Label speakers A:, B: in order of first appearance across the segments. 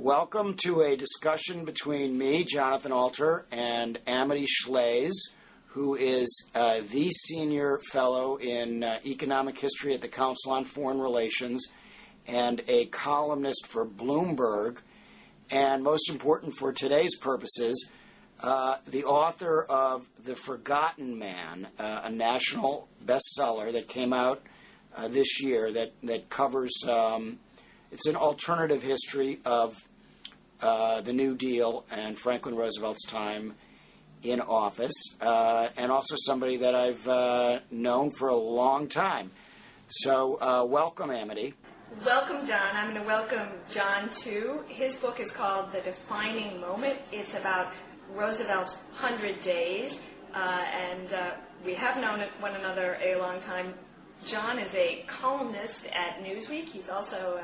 A: Welcome to a discussion between me, Jonathan Alter, and Amity Shlaes, who is the senior fellow in economic history at the Council on Foreign Relations and a columnist for Bloomberg, and most important for today's purposes, the author of The Forgotten Man, a national bestseller that came out this year that covers, it's an alternative history of the New Deal and Franklin Roosevelt's time in office, and also somebody that I've known for a long time. So welcome, Amity.
B: Welcome, John. I'm going to welcome John, too. His book is called The Defining Moment. It's about Roosevelt's 100 days, and we have known one another a long time. John is a columnist at Newsweek. He's also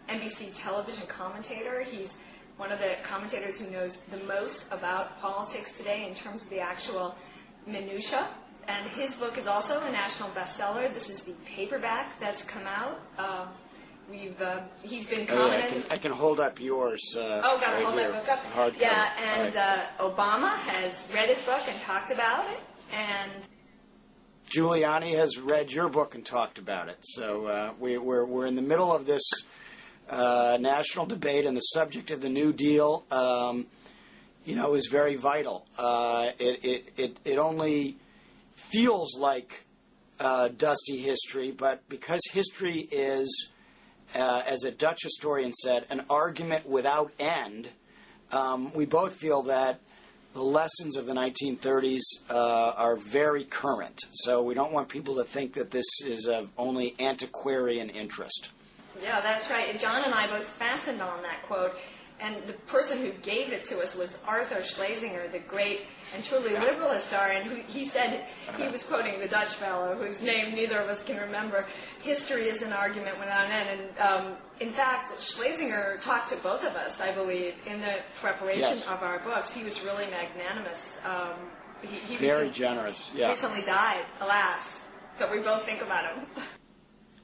B: an NBC television commentator. He's one of the commentators who knows the most about politics today in terms of the actual minutiae. And his book is also a national bestseller. This is the paperback that's come out. He's been commenting.
A: I can hold up yours.
B: Gotta
A: right
B: hold
A: here.
B: my book up.
A: Hardcover.
B: Yeah, and
A: right.
B: Obama has read his book and talked about it, and
A: Giuliani has read your book and talked about it. So we're in the middle of this national debate, and the subject of the New Deal, is very vital. It only feels like dusty history, but because history is, as a Dutch historian said, an argument without end, we both feel that the lessons of the 1930s are very current. So we don't want people to think that this is of only antiquarian interest.
B: Yeah, that's right. And John and I both fastened on that quote. And the person who gave it to us was Arthur Schlesinger, the great and truly liberal historian, who he said, he was quoting the Dutch fellow, whose name neither of us can remember, history is an argument without end. And in fact, Schlesinger talked to both of us, I believe, in the preparation of our books. He was really magnanimous. He
A: very generous, yeah.
B: Recently died, alas, but we both think about him.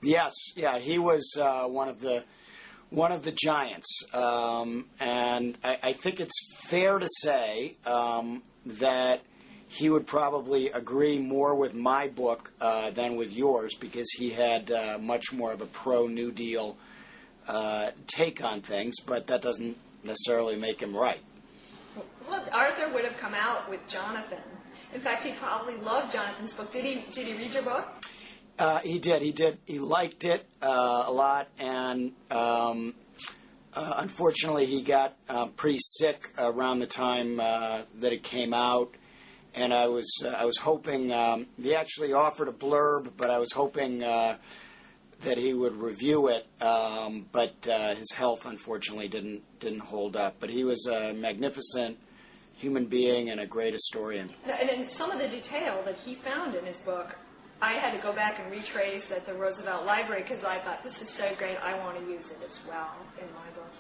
A: Yes, yeah, he was one of the giants, and I think it's fair to say that he would probably agree more with my book than with yours, because he had much more of a pro-New Deal take on things, but that doesn't necessarily make him right.
B: Look, Arthur would have come out with Jonathan. In fact, he probably loved Jonathan's book. Did he read your book?
A: He did. He liked it a lot, and unfortunately he got pretty sick around the time that it came out, and I was hoping, he actually offered a blurb, but I was hoping that he would review it, but his health unfortunately didn't hold up. But he was a magnificent human being and a great historian.
B: And in some of the detail that he found in his book, I had to go back and retrace at the Roosevelt Library, because I thought, this is so great, I want to use it as well in my book.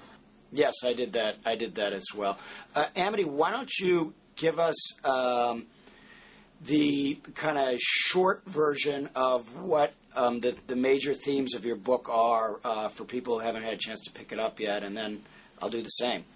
A: Yes, I did that as well. Amity, why don't you give us the kind of short version of what the major themes of your book are for people who haven't had a chance to pick it up yet, and then I'll do the same.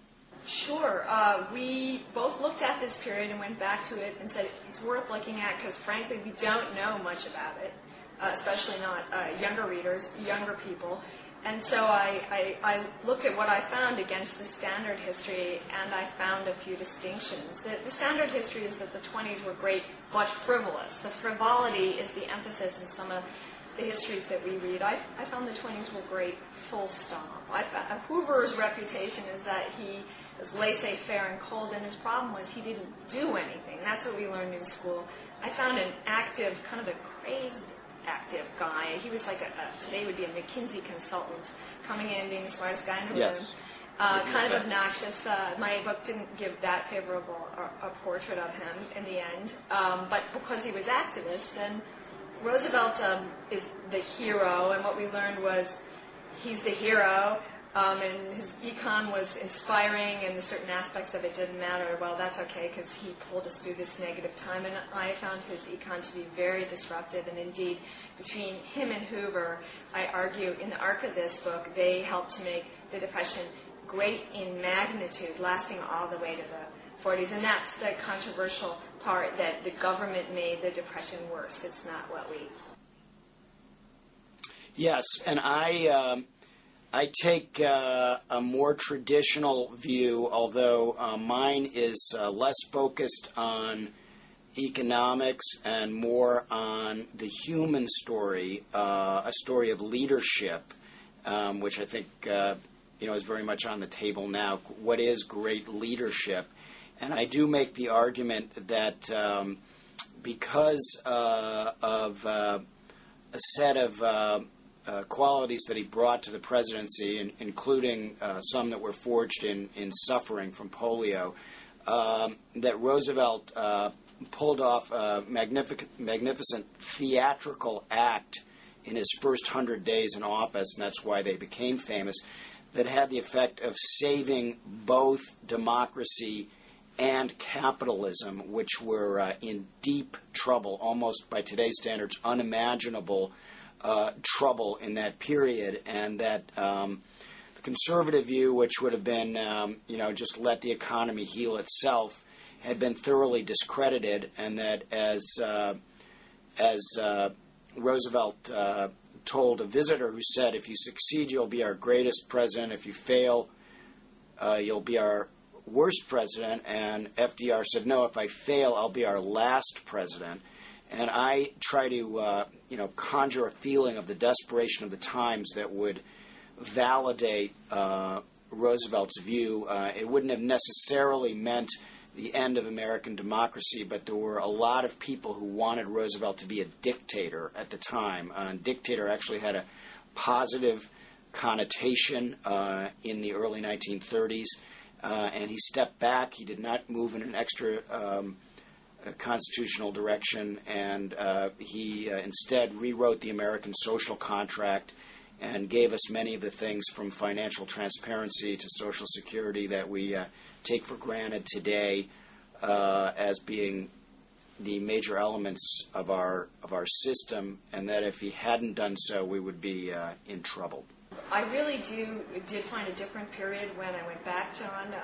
B: Sure. We both looked at this period and went back to it and said it's worth looking at, because frankly we don't know much about it, especially not younger readers, younger people. And so I looked at what I found against the standard history, and I found a few distinctions. The standard history is that the 20s were great but frivolous. The frivolity is the emphasis in some of the histories that we read. I found the 20s were great, full stop. Hoover's reputation is that he was laissez-faire and cold, and his problem was he didn't do anything. That's what we learned in school. I found an active, kind of a crazed active guy. He was like today would be a McKinsey consultant, coming in, being the smartest guy in the room. Kind of obnoxious. My book didn't give that favorable a portrait of him in the end, but because he was activist. And Roosevelt is the hero, and what we learned was he's the hero, and his econ was inspiring, and the certain aspects of it didn't matter. Well, that's okay, because he pulled us through this negative time, and I found his econ to be very disruptive, and indeed, between him and Hoover, I argue, in the arc of this book, they helped to make the Depression great in magnitude, lasting all the way to the 40s. And that's the controversial part, that the government made the Depression worse. It's not what we...
A: Yes, and I take a more traditional view, although mine is less focused on economics and more on the human story, a story of leadership, which I think is very much on the table now. What is great leadership? And I do make the argument that because of a set of qualities that he brought to the presidency, including some that were forged in suffering from polio, that Roosevelt pulled off a magnificent theatrical act in his first 100 days in office, and that's why they became famous, that had the effect of saving both democracy and capitalism, which were in deep trouble, almost by today's standards unimaginable trouble in that period. And that the conservative view, which would have been, just let the economy heal itself, had been thoroughly discredited, and that as Roosevelt told a visitor who said, if you succeed, you'll be our greatest president. If you fail, you'll be our worst president. And FDR said, no, if I fail, I'll be our last president. And I try to, conjure a feeling of the desperation of the times that would validate Roosevelt's view. It wouldn't have necessarily meant the end of American democracy, but there were a lot of people who wanted Roosevelt to be a dictator at the time. Dictator actually had a positive connotation in the early 1930s, and he stepped back. He did not move in an extra constitutional direction, and he instead rewrote the American social contract and gave us many of the things from financial transparency to Social Security that we take for granted today as being the major elements of our system, and that if he hadn't done so, we would be in trouble.
B: I really did find a different period when I went back, John.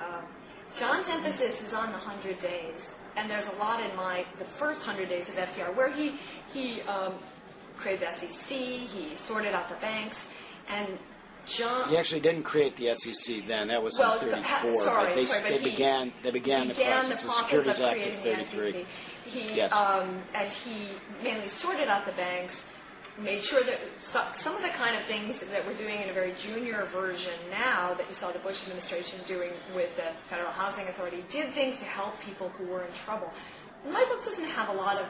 B: John's emphasis is on the 100 days, and there's a lot in the first 100 days of FDR, where he created the SEC, he sorted out the banks, and John...
A: He actually didn't create the SEC then. That was in 1934. They began the process. The Securities Act of 1933. Yes.
B: And he mainly sorted out the banks, made sure that some of the kind of things that we're doing in a very junior version now that you saw the Bush administration doing with the Federal Housing Authority, did things to help people who were in trouble. My book doesn't have a lot of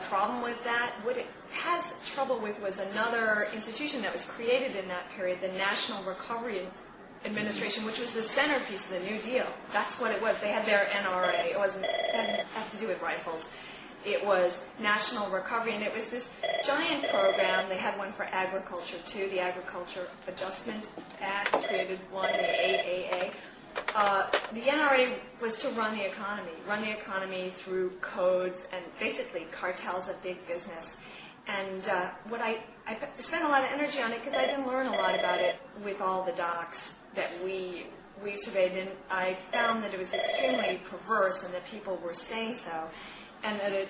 B: problem with that. What it has trouble with was another institution that was created in that period, the National Recovery Administration, which was the centerpiece of the New Deal. That's what it was. They had their NRA. It didn't have to do with rifles. It was National Recovery, and it was this giant program. They had one for agriculture, too, the Agriculture Adjustment Act, created one, the AAA. The NRA was to run the economy through codes and basically cartels of big business. And what I spent a lot of energy on it because I didn't learn a lot about it with all the docs that we surveyed, and I found that it was extremely perverse and that people were saying so, and that it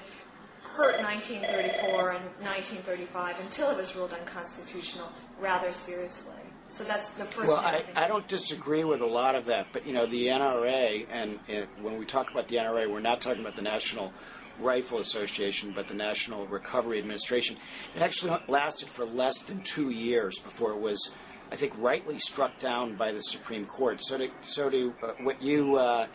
B: hurt 1934 and 1935 until it was ruled unconstitutional rather seriously. So that's the first thing.
A: I don't disagree with a lot of that, but, the NRA, and when we talk about the NRA, we're not talking about the National Rifle Association, but the National Recovery Administration. It actually lasted for less than 2 years before it was, I think, rightly struck down by the Supreme Court. What you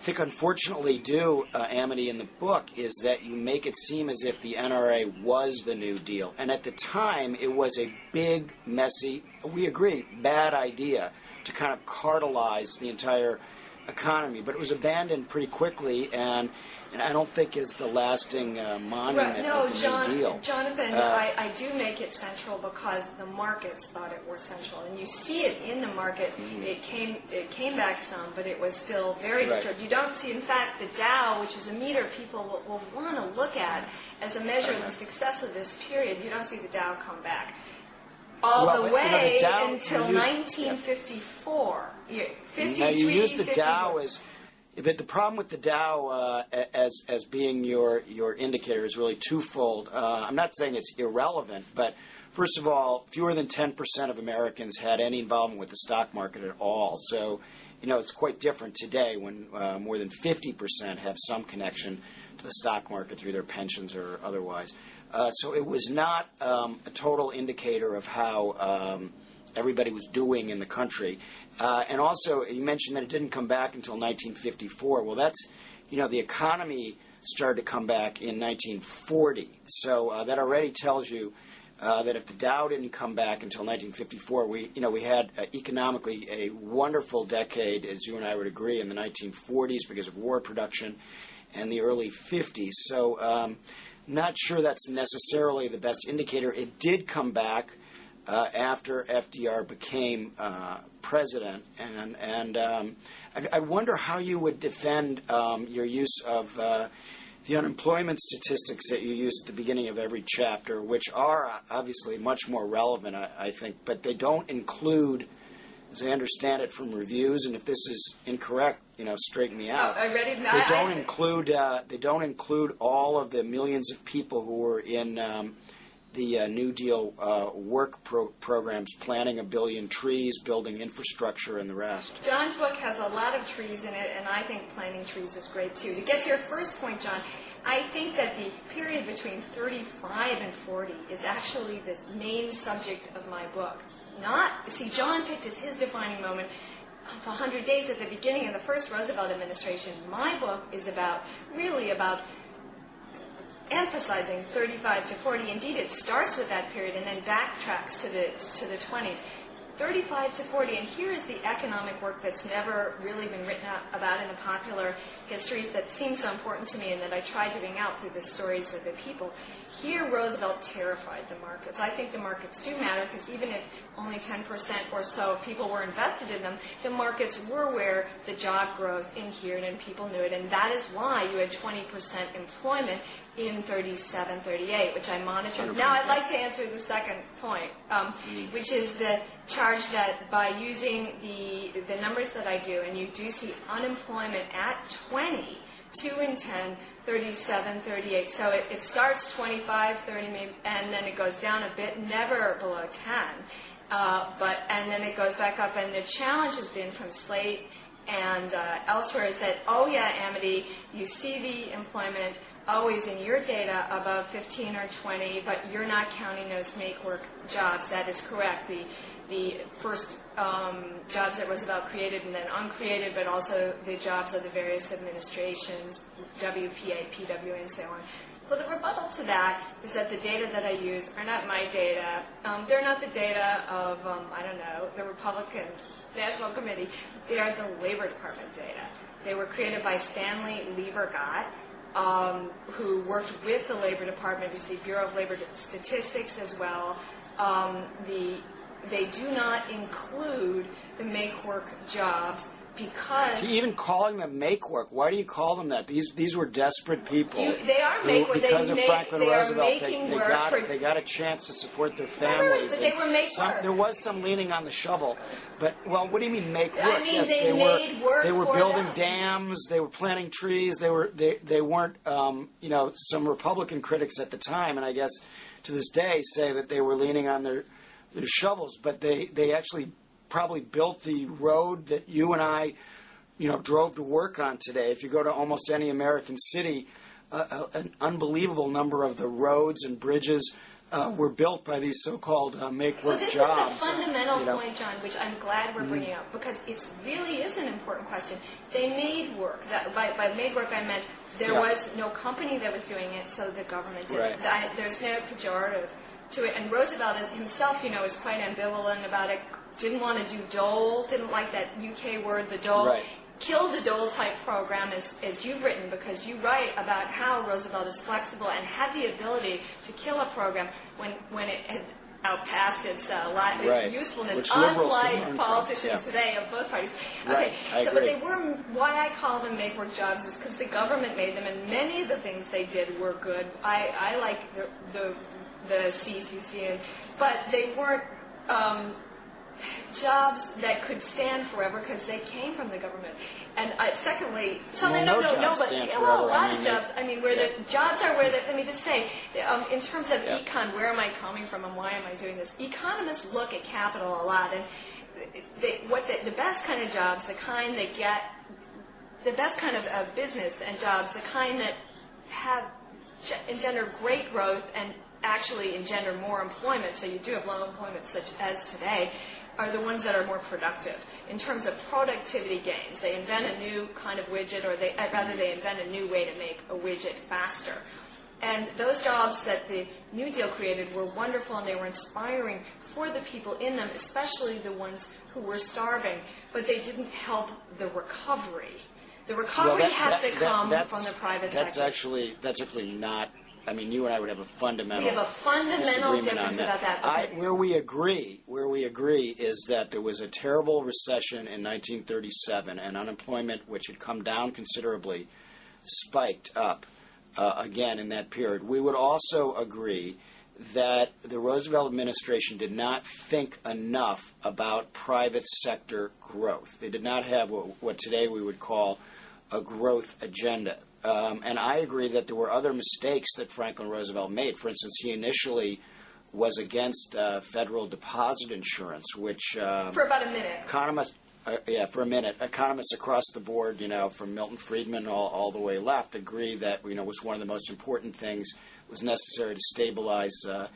A: think unfortunately do, Amity, in the book, is that you make it seem as if the NRA was the New Deal. And at the time, it was a big, messy, we agree, bad idea to kind of cartelize the entire economy. But it was abandoned pretty quickly, and I don't think is the lasting monument of the New Deal.
B: Jonathan, I do make it central because the markets thought it were central, and you see it in the market. It came back some, but it was still very disturbed. You don't see, in fact, the Dow, which is a meter people will want to look at as a measure of the success of this period. You don't see the Dow come back. all the way
A: the Dow,
B: until 1954.
A: Now you use the Dow as, but the problem with the Dow as being your indicator is really twofold. I'm not saying it's irrelevant, but first of all, fewer than 10% of Americans had any involvement with the stock market at all. So, it's quite different today when more than 50% have some connection to the stock market through their pensions or otherwise. So it was not a total indicator of how everybody was doing in the country. And also, you mentioned that it didn't come back until 1954. Well, that's, the economy started to come back in 1940. So that already tells you that if the Dow didn't come back until 1954, we had economically a wonderful decade, as you and I would agree, in the 1940s because of war production, and the early 50s. So not sure that's necessarily the best indicator. It did come back after FDR became president, and I wonder how you would defend your use of the unemployment statistics that you use at the beginning of every chapter, which are obviously much more relevant, I think, but they don't include, as I understand it from reviews, and if this is incorrect, straighten me out.
B: I read it.
A: They don't include all of the millions of people who were in the New Deal work programs, planting 1 billion trees, building infrastructure, and the rest.
B: John's book has a lot of trees in it, and I think planting trees is great too. To get to your first point, John, I think that the period between 35 and 40 is actually the main subject of my book. John picked as his defining moment of 100 days at the beginning of the first Roosevelt administration. My book is really about emphasizing 35 to 40. Indeed, it starts with that period and then backtracks to the 20s. 35 to 40, and here is the economic work that's never really been written about in the popular histories that seem so important to me and that I tried to bring out through the stories of the people. Here, Roosevelt terrified the markets. I think the markets do matter because even if only 10% or so of people were invested in them, the markets were where the job growth inhered and people knew it, and that is why you had 20% employment in 37, 38, which I monitored. Now I'd like to answer the second point, which is the charge that by using the numbers that I do, and you do see unemployment at 20, 2 in 10, 37, 38. So it starts 25, 30, maybe, and then it goes down a bit, never below 10. And then it goes back up, and the challenge has been from Slate and elsewhere is that, Amity, you see the employment always in your data above 15 or 20, but you're not counting those make-work jobs. That is correct. The first jobs that Roosevelt created and then uncreated, but also the jobs of the various administrations, WPA, PWA, and so on. Well, the rebuttal to that is that the data that I use are not my data. They're not the data of, the Republican National Committee. They are the Labor Department data. They were created by Stanley Liebergott, who worked with the Labor Department, you see Bureau of Labor Statistics as well. They do not include the make-work jobs because...
A: Even calling them make-work, why do you call them that? These were desperate people.
B: They are make-work.
A: Because of Franklin Roosevelt,
B: they
A: got a chance to support their families.
B: But they were make-work.
A: There was some leaning on the shovel. But, what do you mean make-work?
B: I mean, they made work
A: They were
B: for
A: building
B: them.
A: dams. They were planting trees. They weren't, some Republican critics at the time, and I guess to this day, say that they were leaning on their shovels. But they actually probably built the road that you and I, drove to work on today. If you go to almost any American city, an unbelievable number of the roads and bridges were built by these so-called make-work jobs.
B: Well, this is the fundamental point, John, which I'm glad we're bringing up, because it really is an important question. They made work. By made work, I meant there was no company that was doing it, so the government did it. There's no pejorative to it. And Roosevelt himself, is quite ambivalent about it, didn't want to do dole, didn't like that UK word, the dole.
A: Right.
B: Killed the dole-type program, as you've written, because you write about how Roosevelt is flexible and had the ability to kill a program when it had outpassed its usefulness,
A: which
B: unlike politicians today of both parties.
A: Right.
B: Okay, but they were, why I call them make-work jobs is because the government made them, and many of the things they did were good. I like the C's you see, but they weren't jobs that could stand forever because they came from the government. And secondly,
A: no jobs stand forever.
B: A lot of jobs. I mean, where
A: yeah.
B: the jobs are where let me just say, in terms of econ, where am I coming from and why am I doing this? Economists look at capital a lot, and the best kind of jobs, the kind that get the best kind of business and jobs, the kind that have engender great growth and actually engender more employment, so you do have low employment such as today, are the ones that are more productive in terms of productivity gains. They invent a new kind of widget, or they invent a new way to make a widget faster. And those jobs that the New Deal created were wonderful, and they were inspiring for the people in them, especially the ones who were starving, but they didn't help the recovery. The recovery has to come from the private sector.
A: That's actually not. I mean, you and I would have a fundamental.
B: We have a fundamental difference about that.
A: Where we agree is that there was a terrible recession in 1937, and unemployment, which had come down considerably, spiked up again in that period. We would also agree that the Roosevelt administration did not think enough about private sector growth. They did not have what today we would call a growth agenda. And I agree that there were other mistakes that Franklin Roosevelt made. For instance, he initially was against federal deposit insurance, which
B: for about a minute.
A: Economists across the board, from Milton Friedman all the way left, agree that was one of the most important things that was necessary to stabilize the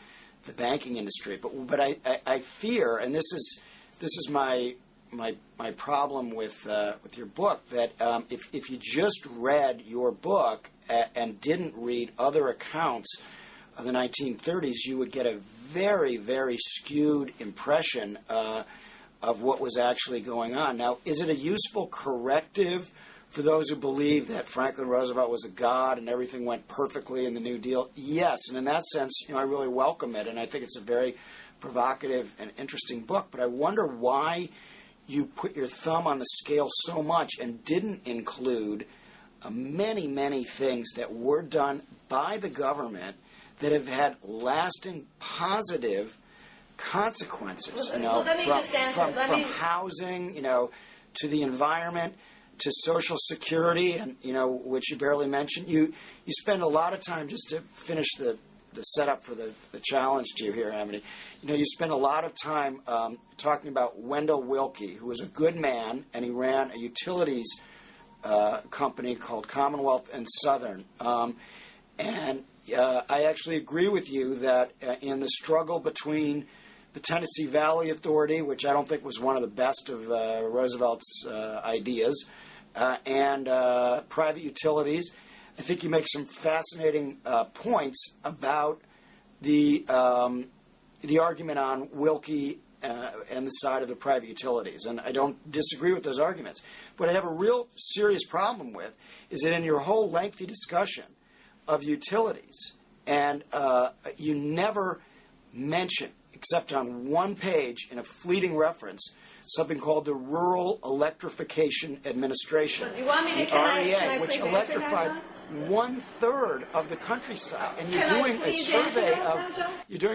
A: banking industry. But I fear, and this is my problem with your book, that if you just read your book and didn't read other accounts of the 1930s, you would get a very, very skewed impression of what was actually going on. Now, is it a useful corrective for those who believe that Franklin Roosevelt was a god and everything went perfectly in the New Deal? Yes, and in that sense, I really welcome it, and I think it's a very provocative and interesting book. But I wonder why you put your thumb on the scale so much and didn't include many, many things that were done by the government that have had lasting positive consequences. From housing, to the environment, to Social Security, and which you barely mentioned. You spend a lot of time, just to finish the setup for the challenge to you here, Amity. You spend a lot of time talking about Wendell Willkie, who was a good man, and he ran a utilities company called Commonwealth and Southern. And I actually agree with you that in the struggle between the Tennessee Valley Authority, which I don't think was one of the best of Roosevelt's ideas, and private utilities, I think you make some fascinating points about the argument on Willkie and the side of the private utilities. And I don't disagree with those arguments. What I have a real serious problem with is that in your whole lengthy discussion of utilities, and you never mention, except on one page in a fleeting reference, something called the Rural Electrification Administration,
B: you want me to,
A: the REA, which electrified 1/3 of the countryside. And you're doing a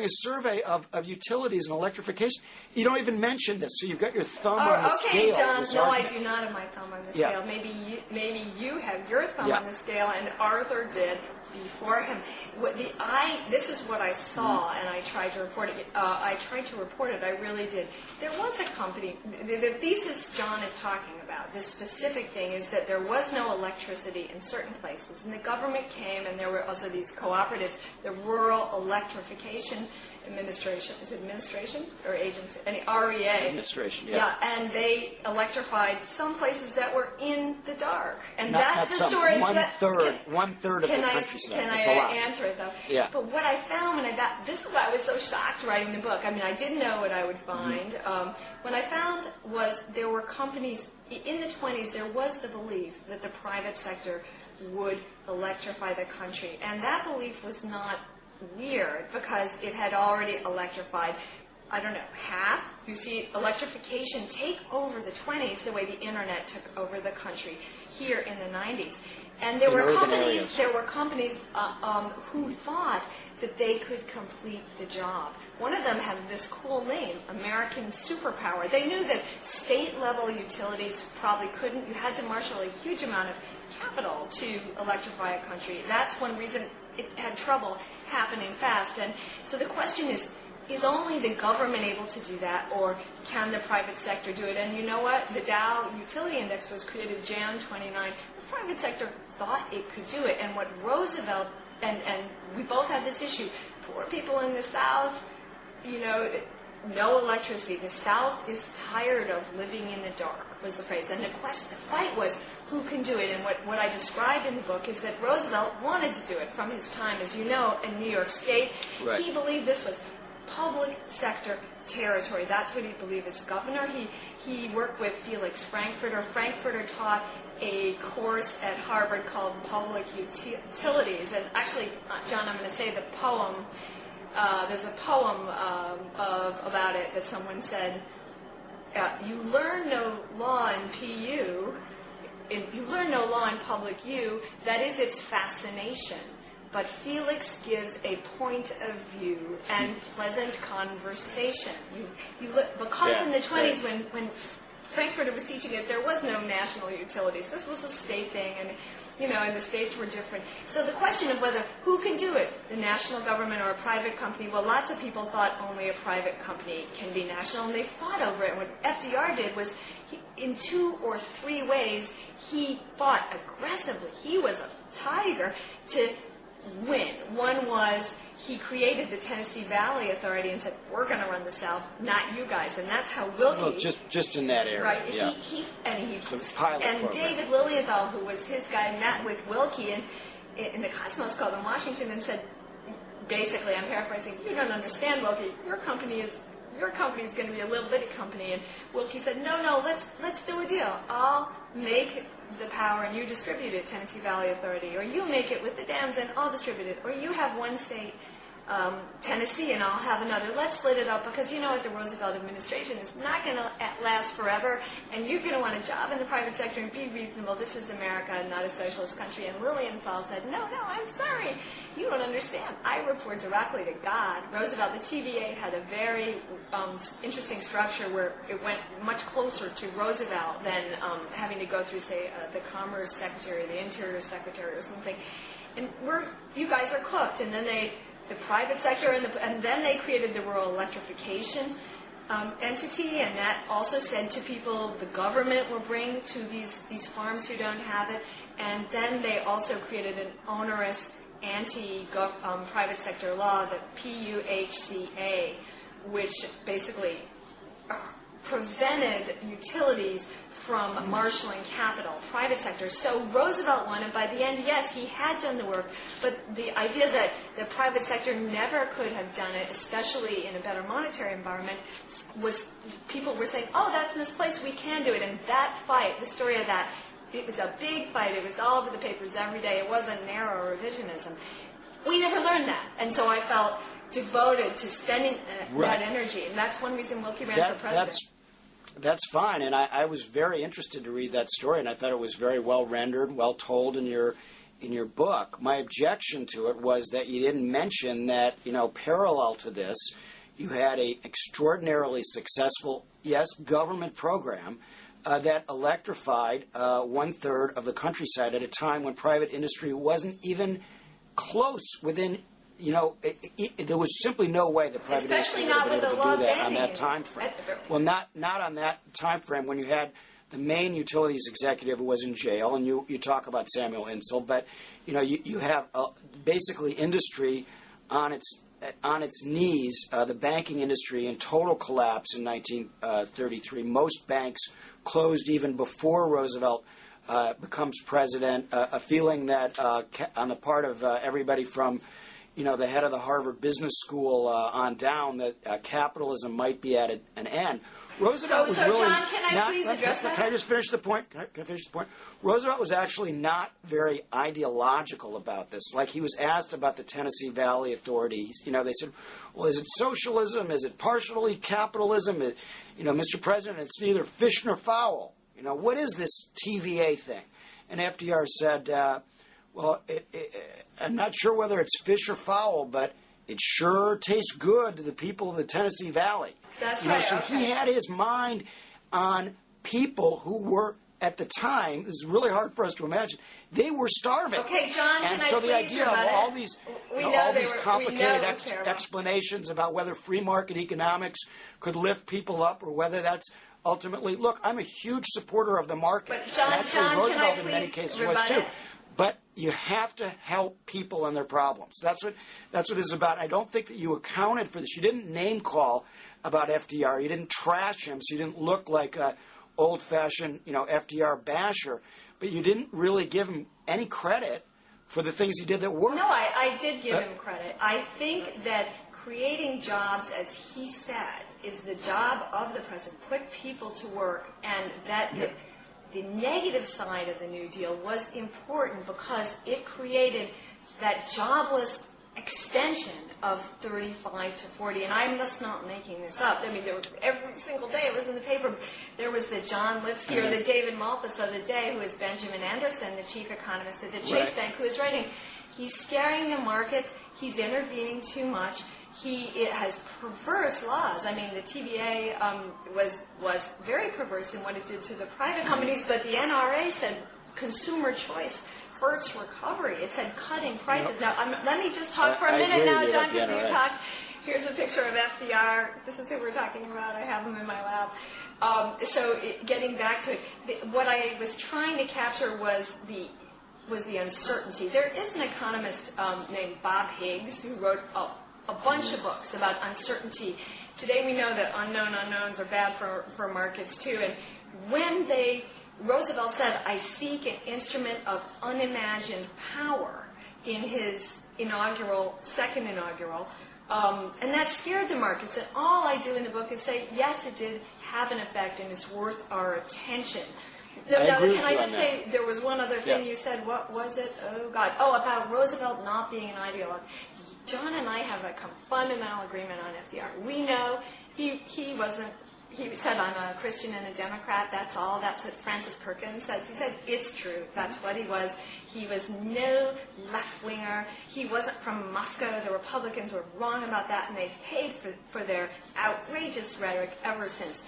A: survey of utilities and electrification. You don't even mention this, so you've got your thumb on the scale.
B: John, no, I do not have my thumb on the scale. Maybe you have your thumb on the scale, and Arthur did before him. This is what I saw, and I tried to report it. I really did. There was a company. The thesis John is talking about, this specific thing, is that there was no electricity in certain places, and the government came, and there were also these cooperatives, the Rural Electrification Administration. Is it administration or agency? REA.
A: Administration, yeah.
B: And they electrified some places that were in the dark. And that's the story.
A: One third of the countryside.
B: Can I answer it, though?
A: Yeah.
B: But what I found this is why I was so shocked writing the book. I mean, I didn't know what I would find. What I found was there were companies, in the 20s, there was the belief that the private sector would electrify the country. And that belief was not weird, because it had already electrified I don't know, half. You see electrification take over the 20s the way the internet took over the country here in the 90s. And there were companies who thought that they could complete the job. One of them had this cool name, American Superpower. They knew that state-level utilities probably couldn't. You had to marshal a huge amount of capital to electrify a country. That's one reason it had trouble happening fast. And so the question is only the government able to do that, or can the private sector do it? And you know what? The Dow Utility Index was created Jan 29. The private sector thought it could do it. And what Roosevelt, and we both had this issue, poor people in the South, no electricity. The South is tired of living in the dark, was the phrase. And the fight was, who can do it? And what I described in the book is that Roosevelt wanted to do it from his time, as you know, in New York State.
A: Right.
B: He believed this was public sector territory. That's what he believed as governor. He worked with Felix Frankfurter. Frankfurter taught a course at Harvard called Public Utilities. And actually, John, I'm going to say the poem. There's a poem about it that someone said, you learn no law in PU, you learn no law in public U, that is its fascination. But Felix gives a point of view and pleasant conversation. Because in the 20s, when Frankfurter was teaching it, there was no national utilities. This was a state thing, and the states were different. So the question of who can do it, the national government or a private company, well, lots of people thought only a private company can be national, and they fought over it. And what FDR did was, in 2 or 3 ways, he fought aggressively. He was a tiger to win. One was he created the Tennessee Valley Authority and said, we're going to run the South, not you guys. And that's how Wilkie...
A: Well, just in that area.
B: Right.
A: Yeah.
B: And David Lilienthal, who was his guy, met with Wilkie in the Cosmos Club in Washington and said, basically, I'm paraphrasing, you don't understand, Wilkie. Your company is going to be a little bitty company. And Wilkie said, no, let's do a deal. I'll make the power and you distribute it, Tennessee Valley Authority, or you make it with the dams and I'll distribute it, or you have one state, Tennessee, and I'll have another. Let's split it up, because you know what, the Roosevelt administration is not going to last forever, and you're going to want a job in the private sector and be reasonable. This is America, not a socialist country. And Lilienthal said, no, I'm sorry. You don't understand. I report directly to God. Roosevelt, the TVA had a very interesting structure where it went much closer to Roosevelt than having to go through, say, the Commerce Secretary, the Interior Secretary or something. And you guys are cooked. And then the private sector, and then they created the rural electrification entity, and that also said to people, the government will bring to these farms who don't have it. And then they also created an onerous anti-private sector law, the PUHCA, which basically prevented utilities from marshaling capital, private sector. So Roosevelt won, and by the end, yes, he had done the work, but the idea that the private sector never could have done it, especially in a better monetary environment, was people were saying, oh, that's misplaced, we can do it. And that fight, the story of that, it was a big fight. It was all over the papers every day. It wasn't narrow revisionism. We never learned that. And so I felt devoted to spending that energy. And that's one reason Wilkie ran for president.
A: That's fine, and I was very interested to read that story, and I thought it was very well rendered, well told in your book. My objection to it was that you didn't mention that, parallel to this, you had an extraordinarily successful, government program that electrified 1/3 of the countryside at a time when private industry wasn't even close within. There was simply no way the private industry would have been able to do that on that time frame. Well, not on that time frame when you had the main utilities executive who was in jail, and you talk about Samuel Insull, but you have basically industry on its knees. The banking industry in total collapse in 1933. Most banks closed even before Roosevelt becomes president. A feeling that on the part of everybody from the head of the Harvard Business School on down, that capitalism might be at an end. Roosevelt was really
B: John, can I
A: not.
B: please address that?
A: Can I just finish the point? Can I finish the point? Roosevelt was actually not very ideological about this. Like, he was asked about the Tennessee Valley Authority. They said, "Well, is it socialism? Is it partially capitalism? Mr. President, it's neither fish nor fowl. What is this TVA thing?" And FDR said, "Well, I'm not sure whether it's fish or fowl, but it sure tastes good to the people of the Tennessee Valley."
B: That's right.
A: So
B: okay.
A: he had his mind on people who were, at the time, this is really hard for us to imagine, they were starving.
B: Okay, John,
A: and
B: can
A: so
B: I
A: the
B: please
A: idea of
B: rebut
A: all
B: it?
A: these,
B: We
A: all
B: know
A: these complicated
B: terrible.
A: explanations about whether free market economics could lift people up or whether that's ultimately, look, I'm a huge supporter of the market.
B: But John,
A: and actually,
B: can
A: Roosevelt
B: I
A: in many
B: please
A: cases
B: rebut
A: was too.
B: it?
A: But you have to help people and their problems. That's what this is about. I don't think that you accounted for this. You didn't name call about FDR. You didn't trash him, so you didn't look like a old-fashioned, FDR basher. But you didn't really give him any credit for the things he did that worked.
B: No, I did give him credit. I think that creating jobs, as he said, is the job of the president. Put people to work, and that the negative side of the New Deal was important because it created that jobless extension of 35 to 40, and I'm just not making this up. I mean, every single day it was in the paper. There was the John Lipsky or the David Malthus of the day, who is Benjamin Anderson, the chief economist at the Chase Bank, who is writing, he's scaring the markets, he's intervening too much, it has perverse laws. I mean, the TBA was very perverse in what it did to the private companies, but the NRA said consumer choice hurts recovery. It said cutting prices. Now, let me just talk for a minute now, John, because you talked. Here's a picture of FDR. This is who we're talking about. I have him in my lap. Getting back to it, what I was trying to capture was the uncertainty. There is an economist named Bob Higgs who wrote a bunch of books about uncertainty. Today we know that unknown unknowns are bad for markets too. And when Roosevelt said, "I seek an instrument of unimagined power," in his second inaugural, and that scared the markets. And all I do in the book is say, yes, it did have an effect, and it's worth our attention. Can I just say, there was one other thing you said. What was it? Oh, God. Oh, about Roosevelt not being an ideologue. John and I have a fundamental agreement on FDR. We know he wasn't. He said, "I'm a Christian and a Democrat, that's all." That's what Francis Perkins says. He said, it's true. That's what he was. He was no left-winger. He wasn't from Moscow. The Republicans were wrong about that, and they've paid for their outrageous rhetoric ever since.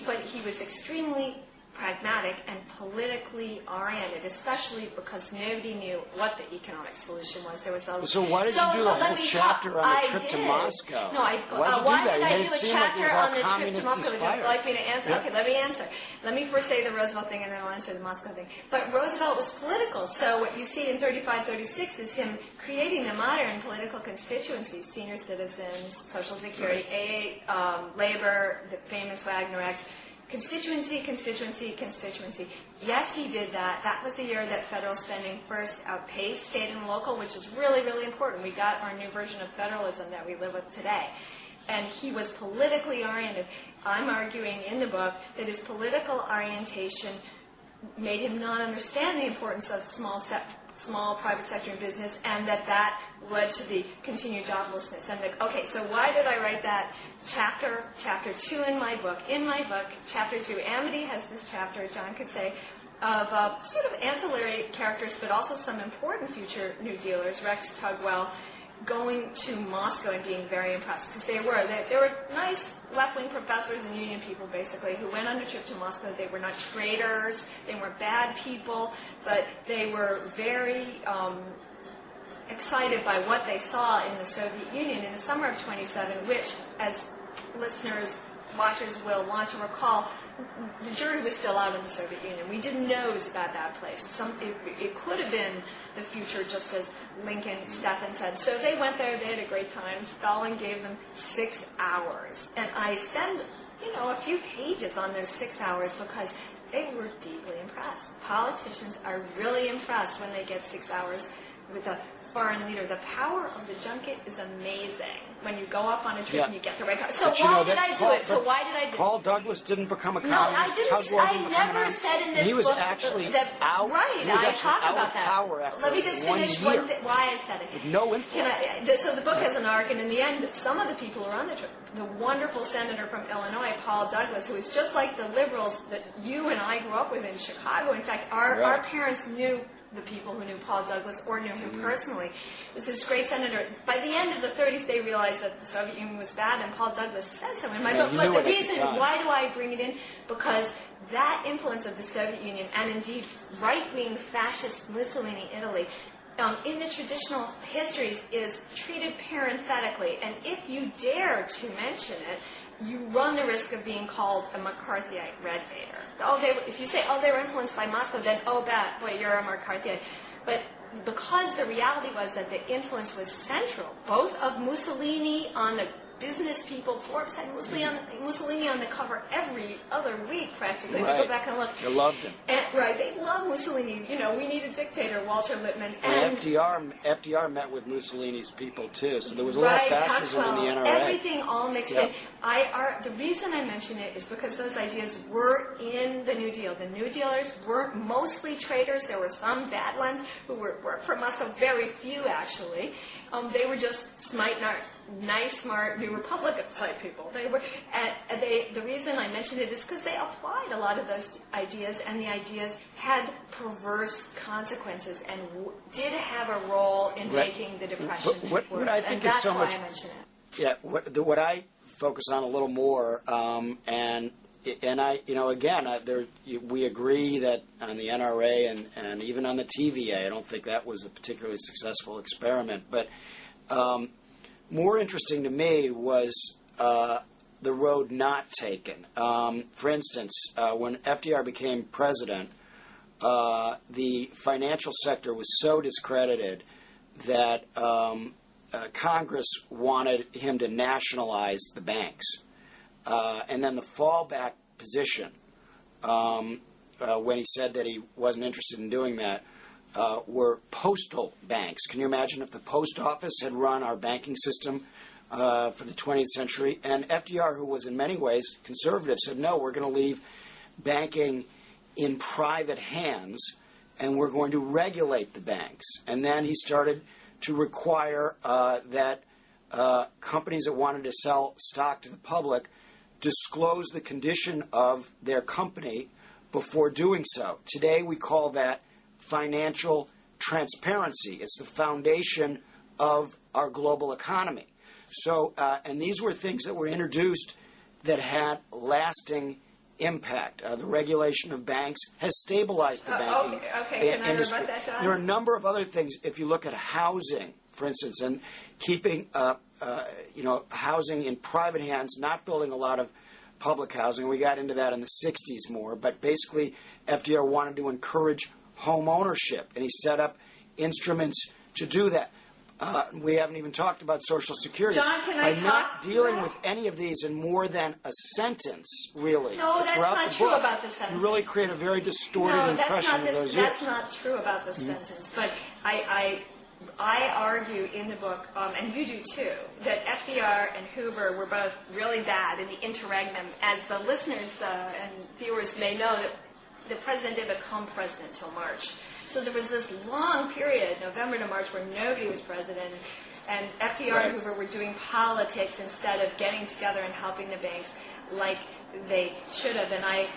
B: But he was extremely pragmatic and politically oriented, especially because nobody knew what the economic solution was. There was
A: So why did you do the whole chapter on the trip to Moscow?
B: No,
A: why did you do that? You made it seem like it was all communist inspired.
B: Would you like me to answer? Okay, let me answer. Let me first say the Roosevelt thing, and then I'll answer the Moscow thing. But Roosevelt was political, so what you see in 35, 36 is him creating the modern political constituencies: senior citizens, Social Security, AA, labor, the famous Wagner Act. Constituency, constituency, constituency. Yes, he did that. That was the year that federal spending first outpaced state and local, which is really, really important. We got our new version of federalism that we live with today. And he was politically oriented. I'm arguing in the book that his political orientation made him not understand the importance of small private sector business, and that led to the continued joblessness. And so why did I write that chapter 2 in my book? In my book, chapter 2, Amity has this chapter, John could say, of sort of ancillary characters, but also some important future New Dealers, Rex Tugwell, going to Moscow and being very impressed, because they were nice left-wing professors and union people, basically, who went on a trip to Moscow. They were not traitors, they weren't bad people, but they were very excited by what they saw in the Soviet Union in the summer of 27, which, as watchers will want to recall, the jury was still out in the Soviet Union. We didn't know it was a bad place. It could have been the future, just as Lincoln, Stephan said. So they went there, they had a great time. Stalin gave them 6 hours. And I spend, a few pages on those 6 hours because they were deeply impressed. Politicians are really impressed when they get 6 hours with a foreign leader. The power of the junket is amazing. When you go off on a trip and you get the right... So why did I do it? So why did I do it?
A: Paul Douglas didn't become a
B: No,
A: communist.
B: I never said in this book...
A: He was actually out.
B: Right,
A: he was
B: I
A: actually
B: talk
A: out
B: about
A: of
B: that.
A: power after
B: Let me just
A: 1
B: finish
A: year.
B: why I said it.
A: With no influence.
B: So the book has an arc, and in the end, some of the people who are on the trip, the wonderful senator from Illinois, Paul Douglas, who is just like the liberals that you and I grew up with in Chicago. In fact, our parents knew the people who knew Paul Douglas or knew him personally. Was this great senator. By the end of the 30s, they realized that the Soviet Union was bad, and Paul Douglas said so in my book. But the reason, why do I bring it in? Because that influence of the Soviet Union, and indeed right-wing fascist Mussolini Italy, in the traditional histories is treated parenthetically, and if you dare to mention it, you run the risk of being called a McCarthyite red hater. If you say, they were influenced by Moscow, then, bad, boy, you're a McCarthyite. But because the reality was that the influence was central, both of Mussolini on the business people, Forbes had Mussolini on the cover every other week, practically.
A: Right.
B: You go back and look.
A: They loved him.
B: They love Mussolini. We need a dictator, Walter Lippmann.
A: And FDR met with Mussolini's people, too, so there was a lot of fascism in the NRA.
B: Everything all mixed in. The reason I mention it is because those ideas were in the New Deal. The New Dealers were mostly traitors. There were some bad ones who worked for Moscow, very few, actually. They were just nice, smart, New Republican type people. They were, the reason I mentioned it is because they applied a lot of those ideas, and the ideas had perverse consequences and did have a role in making the Depression worse.
A: What I think
B: and
A: is so
B: that's why
A: much,
B: I mention it.
A: Yeah, what I focus on a little more, and I, we agree that on the NRA and even on the TVA, I don't think that was a particularly successful experiment. But more interesting to me was the road not taken. For instance, when FDR became president, the financial sector was so discredited that Congress wanted him to nationalize the banks. And then the fallback position, when he said that he wasn't interested in doing that, were postal banks. Can you imagine if the post office had run our banking system for the 20th century? And FDR, who was in many ways conservative, said, no, we're going to leave banking in private hands, and we're going to regulate the banks. And then he started to require that companies that wanted to sell stock to the public disclose the condition of their company before doing so. Today we call that financial transparency. It's the foundation of our global economy. So, and these were things that were introduced that had lasting impact. The regulation of banks has stabilized the banking industry.
B: Can I rebut that, John?
A: There are a number of other things. If you look at housing, for instance, and keeping housing in private hands, not building a lot of public housing. We got into that in the 60s more, but basically FDR wanted to encourage home ownership, and he set up instruments to do that. We haven't even talked about Social Security.
B: John, can I
A: I'm not dealing with any of these in more than a sentence, really.
B: No, that's
A: throughout
B: not
A: the
B: true
A: book.
B: about the sentence.
A: You really create a very distorted impression of those years.
B: That's not true about the sentence. But I argue in the book, and you do too, that FDR and Hoover were both really bad in the interregnum. As the listeners and viewers may know, that the president didn't become president until March. So there was this long period, November to March, where nobody was president, and FDR and Hoover were doing politics instead of getting together and helping the banks like they should have. And I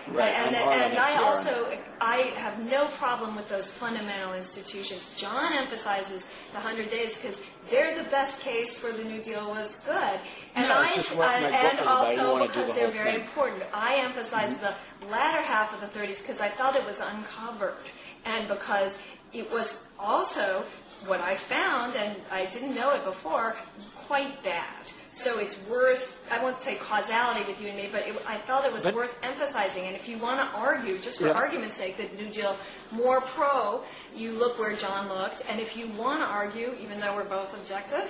B: have no problem with those fundamental institutions. John emphasizes the 100 days because they're the best case for the New Deal was good. And also because they're very important. I emphasize the latter half of the 30s because I felt it was uncovered. And because it was also what I found, and I didn't know it before, quite bad. So it's worth, I won't say causality with you and me, but I felt it was worth emphasizing. And if you want to argue, just for argument's sake, that New Deal more pro, you look where John looked. And if you want to argue, even though we're both objective,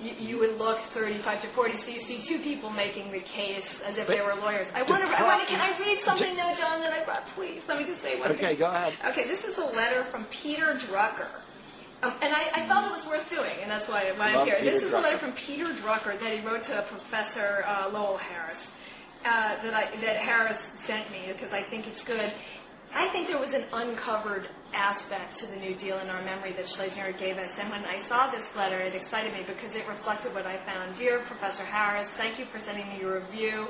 B: you would look 35 to 40. So you see two people making the case as if they were lawyers. Can I read something, though, John, that I brought? Please, let me just say one thing.
A: Okay, go ahead.
B: Okay, this is a letter from Peter Drucker. And I felt it was worth doing, and that's why I'm here.
A: Peter
B: This is a letter
A: Drucker.
B: from Peter Drucker that he wrote to Professor Lowell Harris that Harris sent me because I think it's good. I think there was an uncovered aspect to the New Deal in our memory that Schlesinger gave us, and when I saw this letter, it excited me because it reflected what I found. Dear Professor Harris, thank you for sending me your review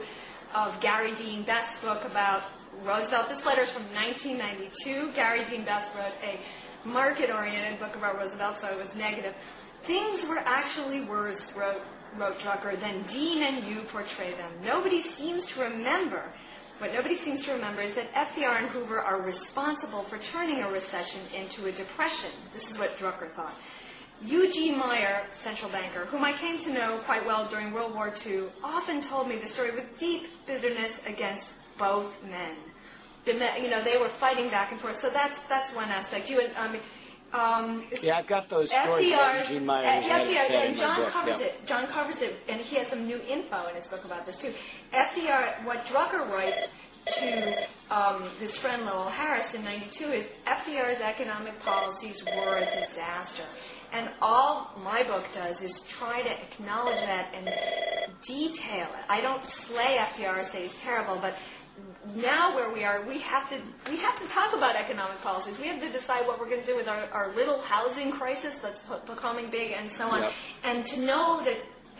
B: of Gary Dean Best's book about Roosevelt. This letter is from 1992. Gary Dean Best wrote a market-oriented book about Roosevelt, so it was negative. Things were actually worse, wrote Drucker, than Dean and you portray them. Nobody seems to remember. What nobody seems to remember is that FDR and Hoover are responsible for turning a recession into a depression. This is what Drucker thought. Eugene Meyer, central banker, whom I came to know quite well during World War II, often told me the story with deep bitterness against both men. They were fighting back and forth. So that's one aspect.
A: Yeah, I've got those stories about Eugene Meyer.
B: And John covers it. John covers it, and he has some new info in his book about this too. FDR, what Drucker writes to his friend Lowell Harris in '92 is FDR's economic policies were a disaster. And all my book does is try to acknowledge that and detail it. I don't slay FDR or say he's terrible, but now where we are, we have to talk about economic policies. We have to decide what we're going to do with our little housing crisis that's becoming big and so on. Yep. And to know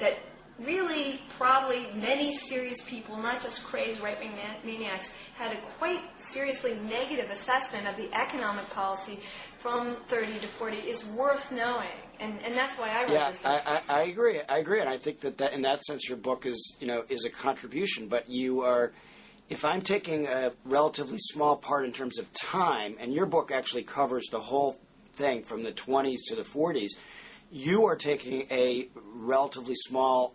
B: that really probably many serious people, not just crazed right-wing maniacs, had a quite seriously negative assessment of the economic policy from 30 to 40 is worth knowing. And that's why I wrote this book.
A: I agree. And I think that in that sense your book is a contribution, but you are... If I'm taking a relatively small part in terms of time, and your book actually covers the whole thing from the 20s to the 40s, you are taking a relatively small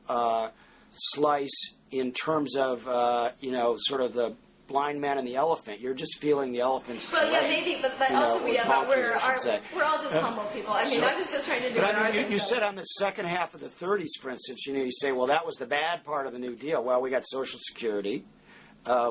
A: slice in terms of, sort of the blind man and the elephant. You're just feeling the elephant's
B: Well, yeah, maybe, but also we're all just humble people. I mean, I was just trying to do it.
A: You said on the second half of the 30s, for instance, you say, well, that was the bad part of the New Deal. Well, we got Social Security.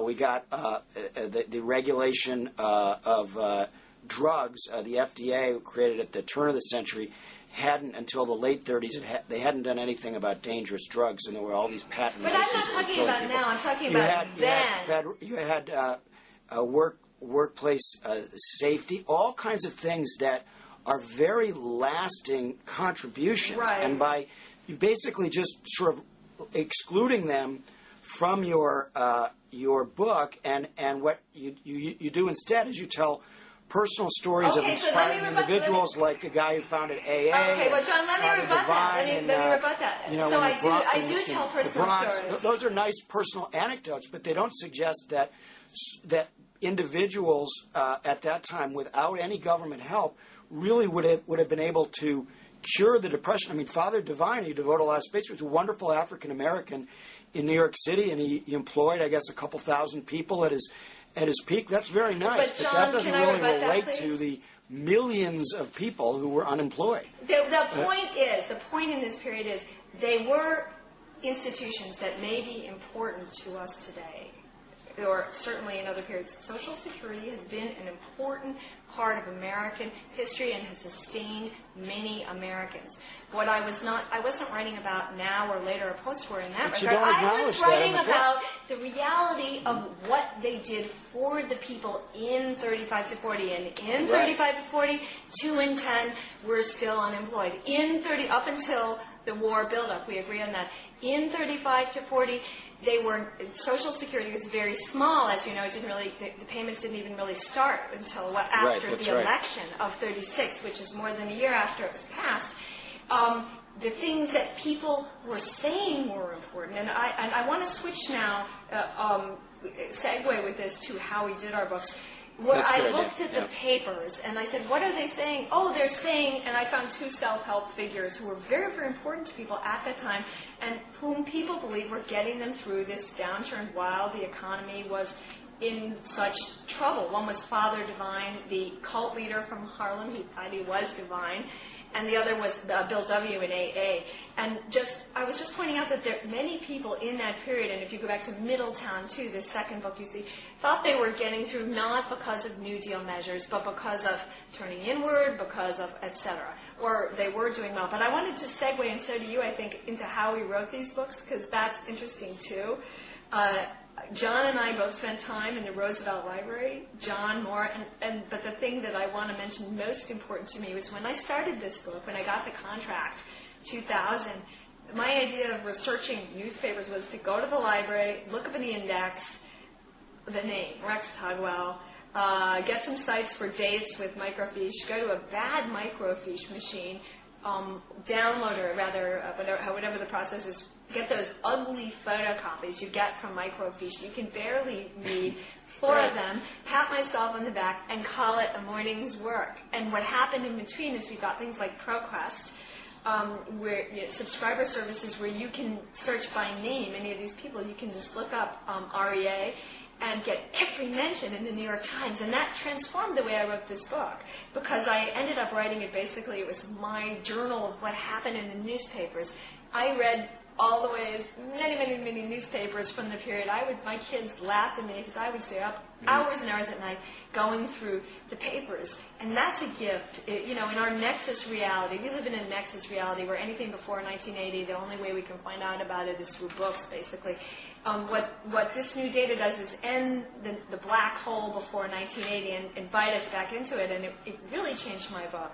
A: We got the regulation of drugs. The FDA, created at the turn of the century, hadn't until the late 30s. They hadn't done anything about dangerous drugs, and there were all these patent
B: cases.
A: But
B: I'm not talking about now. I'm talking about then.
A: You had workplace safety, all kinds of things that are very lasting contributions.
B: Right.
A: And by you basically just sort of excluding them from your book, and what you do instead is you tell personal stories of inspiring individuals, like the guy who founded AA.
B: Okay, well, John, let me rebut that. Let me rebut that. So I do tell personal stories.
A: Those are nice personal anecdotes, but they don't suggest that individuals at that time, without any government help, really would have been able to cure the Depression. I mean, Father Divine, he devoted a lot of space. He was a wonderful African American in New York City, and he employed, I guess, a couple thousand people at his peak. That's very nice, but that doesn't really relate to the millions of people who were unemployed.
B: The point in this period is they were institutions that may be important to us today, or certainly in other periods. Social Security has been an important part of American history and has sustained many Americans. What I wasn't writing about now or later or post-war in that regard. I was writing about the reality of what they did for the people in 35 to 40. And in 35 to 40, 2 in 10 were still unemployed. Up until the war buildup, we agree on that. In 35 to 40, Social Security was very small, as you know. The payments didn't even really start until after the election of 36, which is more than a year after it was passed. The things that people were saying were important, and I want to switch now, segue with this to how we did our books. I looked at the papers, and I said, what are they saying? Oh, they're saying, and I found 2 self-help figures who were very, very important to people at that time, and whom people believe were getting them through this downturn while the economy was in such trouble. One was Father Divine, the cult leader from Harlem. He thought he was divine. And the other was Bill W. in AA. And I was just pointing out that there many people in that period, and if you go back to Middletown too, the second book you see, thought they were getting through not because of New Deal measures, but because of turning inward, because of et cetera. Or they were doing well. But I wanted to segue, and so do you, I think, into how we wrote these books, because that's interesting too. John and I both spent time in the Roosevelt Library. John more, but the thing that I want to mention most important to me was when I started this book, when I got the contract, 2000, my idea of researching newspapers was to go to the library, look up in the index, the name, Rex Tugwell, get some sites for dates with microfiche, go to a bad microfiche machine, download or rather, whatever the process is, get those ugly photocopies you get from microfiche. You can barely read 4 of them, pat myself on the back, and call it a morning's work. And what happened in between is we got things like ProQuest, where subscriber services where you can search by name any of these people. You can just look up REA and get every mention in the New York Times. And that transformed the way I wrote this book, because I ended up writing it basically, it was my journal of what happened in the newspapers. I read all the ways, many newspapers from the period. My kids laughed at me because I would stay up hours and hours at night going through the papers. And that's a gift. In our Nexus reality, we live in a Nexus reality where anything before 1980, the only way we can find out about it is through books, basically. What this new data does is end the black hole before 1980 and invite us back into it. And it really changed my book.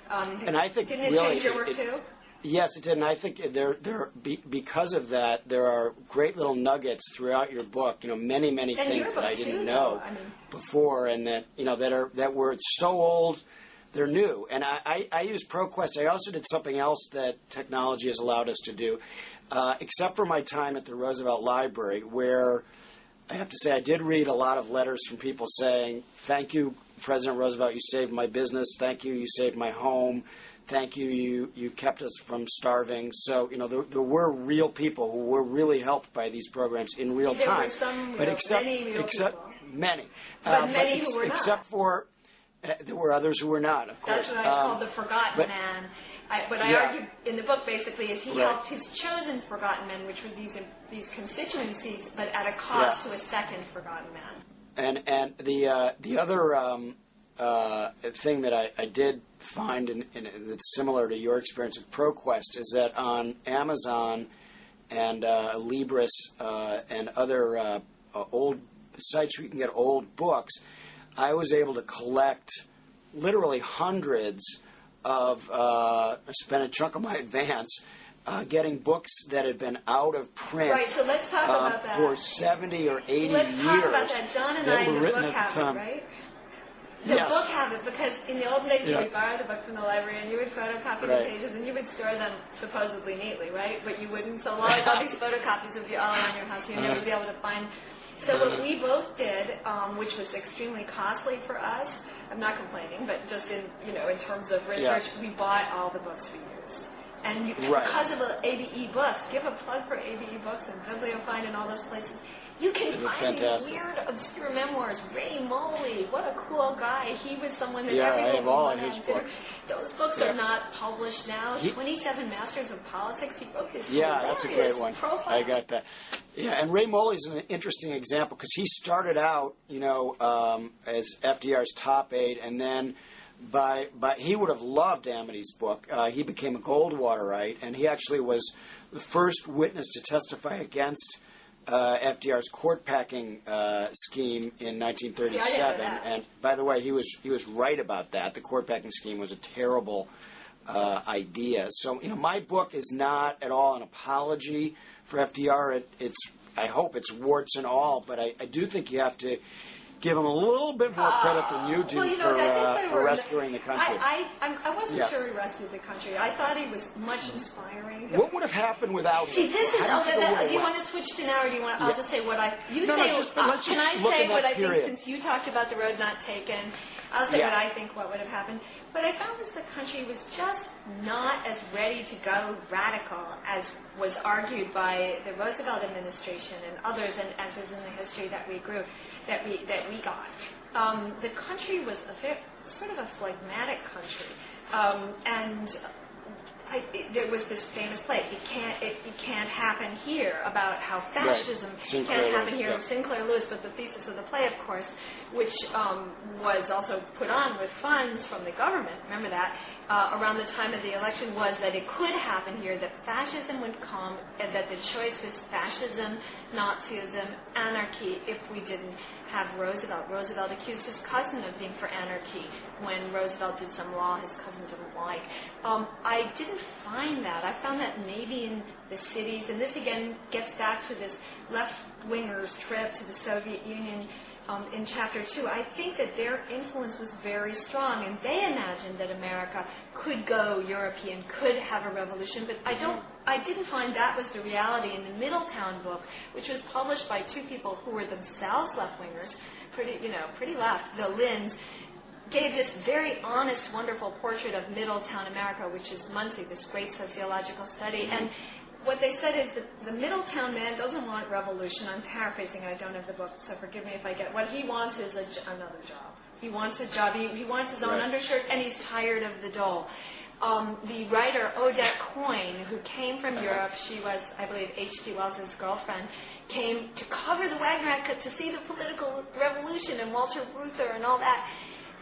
A: And I think
B: didn't it
A: really,
B: change your work too?
A: Yes, it did, and I think because of that, there are great little nuggets throughout your book. Many things that I didn't know before, and that were so old, they're new. And I use ProQuest. I also did something else that technology has allowed us to do, except for my time at the Roosevelt Library, where I have to say I did read a lot of letters from people saying, "Thank you, President Roosevelt. You saved my business. Thank you. You saved my home. Thank you, you kept us from starving." So, there were real people who were really helped by these programs in real
B: there
A: time.
B: Were some
A: but
B: real,
A: except,
B: many real
A: except
B: people.
A: Many.
B: But many who were
A: except
B: not.
A: for, there were others who were not, of course.
B: That's what I called the forgotten man. What I argue in the book, basically, is he helped his chosen forgotten men, which were these constituencies, but at a cost to a second forgotten man.
A: And the other thing that I did find that's similar to your experience of ProQuest is that on Amazon and Libris and other old sites where you can get old books, I was able to collect literally hundreds of, I spent a chunk of my advance getting books that had been out of print
B: right, so let's talk about that.
A: For 70 or 80 years.
B: Let's talk about that. John and I in the book have it, right? The
A: yes.
B: book have it, because in the old days you would borrow the book from the library and you would photocopy the pages and you would store them supposedly neatly, right? But you wouldn't. So all these photocopies would be all around your house. You'd never be able to find. So what we both did, which was extremely costly for us, I'm not complaining, but just in terms of research, we bought all the books we used. And because of ABE Books, give a plug for ABE Books and Bibliophile and all those places. You can find these weird, obscure memoirs. Ray Moley, what a cool guy. He was someone that everyone
A: I have all in his books.
B: Those books are not published now. 27 Masters of Politics. He wrote this
A: that's a great one.
B: profile.
A: I got that. Yeah, and Ray Moley's an interesting example because he started out, as FDR's top aide, and then he would have loved Amity's book. He became a Goldwaterite, and he actually was the first witness to testify against FDR's court packing scheme in 1937. And by the way, he was right about that. The court packing scheme was a terrible idea. So my book is not at all an apology for FDR. I hope it's warts and all, but I do think you have to give him a little bit more credit than you do for rescuing the country.
B: I wasn't sure he rescued the country. I thought he was much inspiring.
A: What would have happened without him?
B: See, this is... do you want to switch to now, or do you want... I'll just say what I... Can I say what I think, since you talked about the road not taken, I'll say what I think what would have happened. What I found was the country was just not as ready to go radical as was argued by the Roosevelt administration and others, and as is in the history that we got. The country was sort of a phlegmatic country, and there was this famous play. It can't happen here about how fascism can't happen here. Sinclair Lewis, but the thesis of the play, of course, which was also put on with funds from the government. Remember that around the time of the election was that it could happen here, that fascism would come, and that the choice was fascism, Nazism, anarchy. If we didn't have Roosevelt. Roosevelt accused his cousin of being for anarchy when Roosevelt did some law his cousin didn't like. I didn't find that. I found that maybe in the cities, and this again gets back to this left-wingers trip to the Soviet Union in Chapter 2. I think that their influence was very strong, and they imagined that America could go European, could have a revolution, but I didn't find that was the reality in the Middletown book, which was published by two people who were themselves left-wingers, pretty left. The Lynns gave this very honest, wonderful portrait of Middletown America, which is Muncie, this great sociological study. And what they said is that the Middletown man doesn't want revolution. I'm paraphrasing, I don't have the book, so forgive me if I get... What he wants is another job. He wants a job, he wants his own undershirt, and he's tired of the dole. The writer Odette Coyne, who came from Europe, she was, I believe, H.G. Wells' girlfriend, came to cover the Wagner Act, to see the political revolution and Walter Reuther and all that.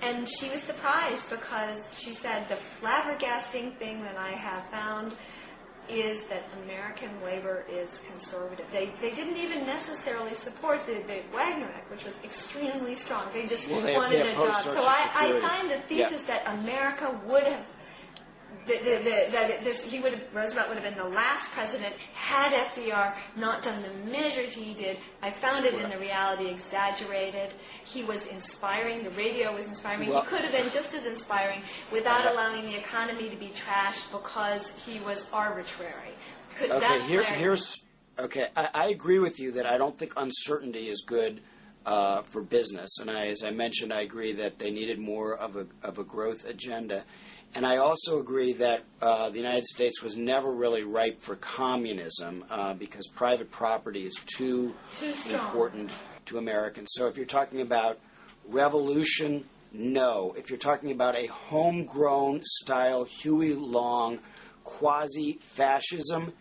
B: And she was surprised because she said, the flabbergasting thing that I have found is that American labor is conservative. They didn't even necessarily support the Wagner Act, which was extremely strong. They just wanted a job. So I find the thesis that America would have... Roosevelt would have been the last president had FDR not done the measures he did. I found it in the reality exaggerated. He was inspiring. The radio was inspiring. He could have been just as inspiring without allowing the economy to be trashed because he was arbitrary.
A: I agree with you that I don't think uncertainty is good for business. And as I mentioned, I agree that they needed more of a growth agenda. And I also agree that the United States was never really ripe for communism because private property is too important to Americans. So if you're talking about revolution, no. If you're talking about a homegrown style Huey Long quasi-fascism,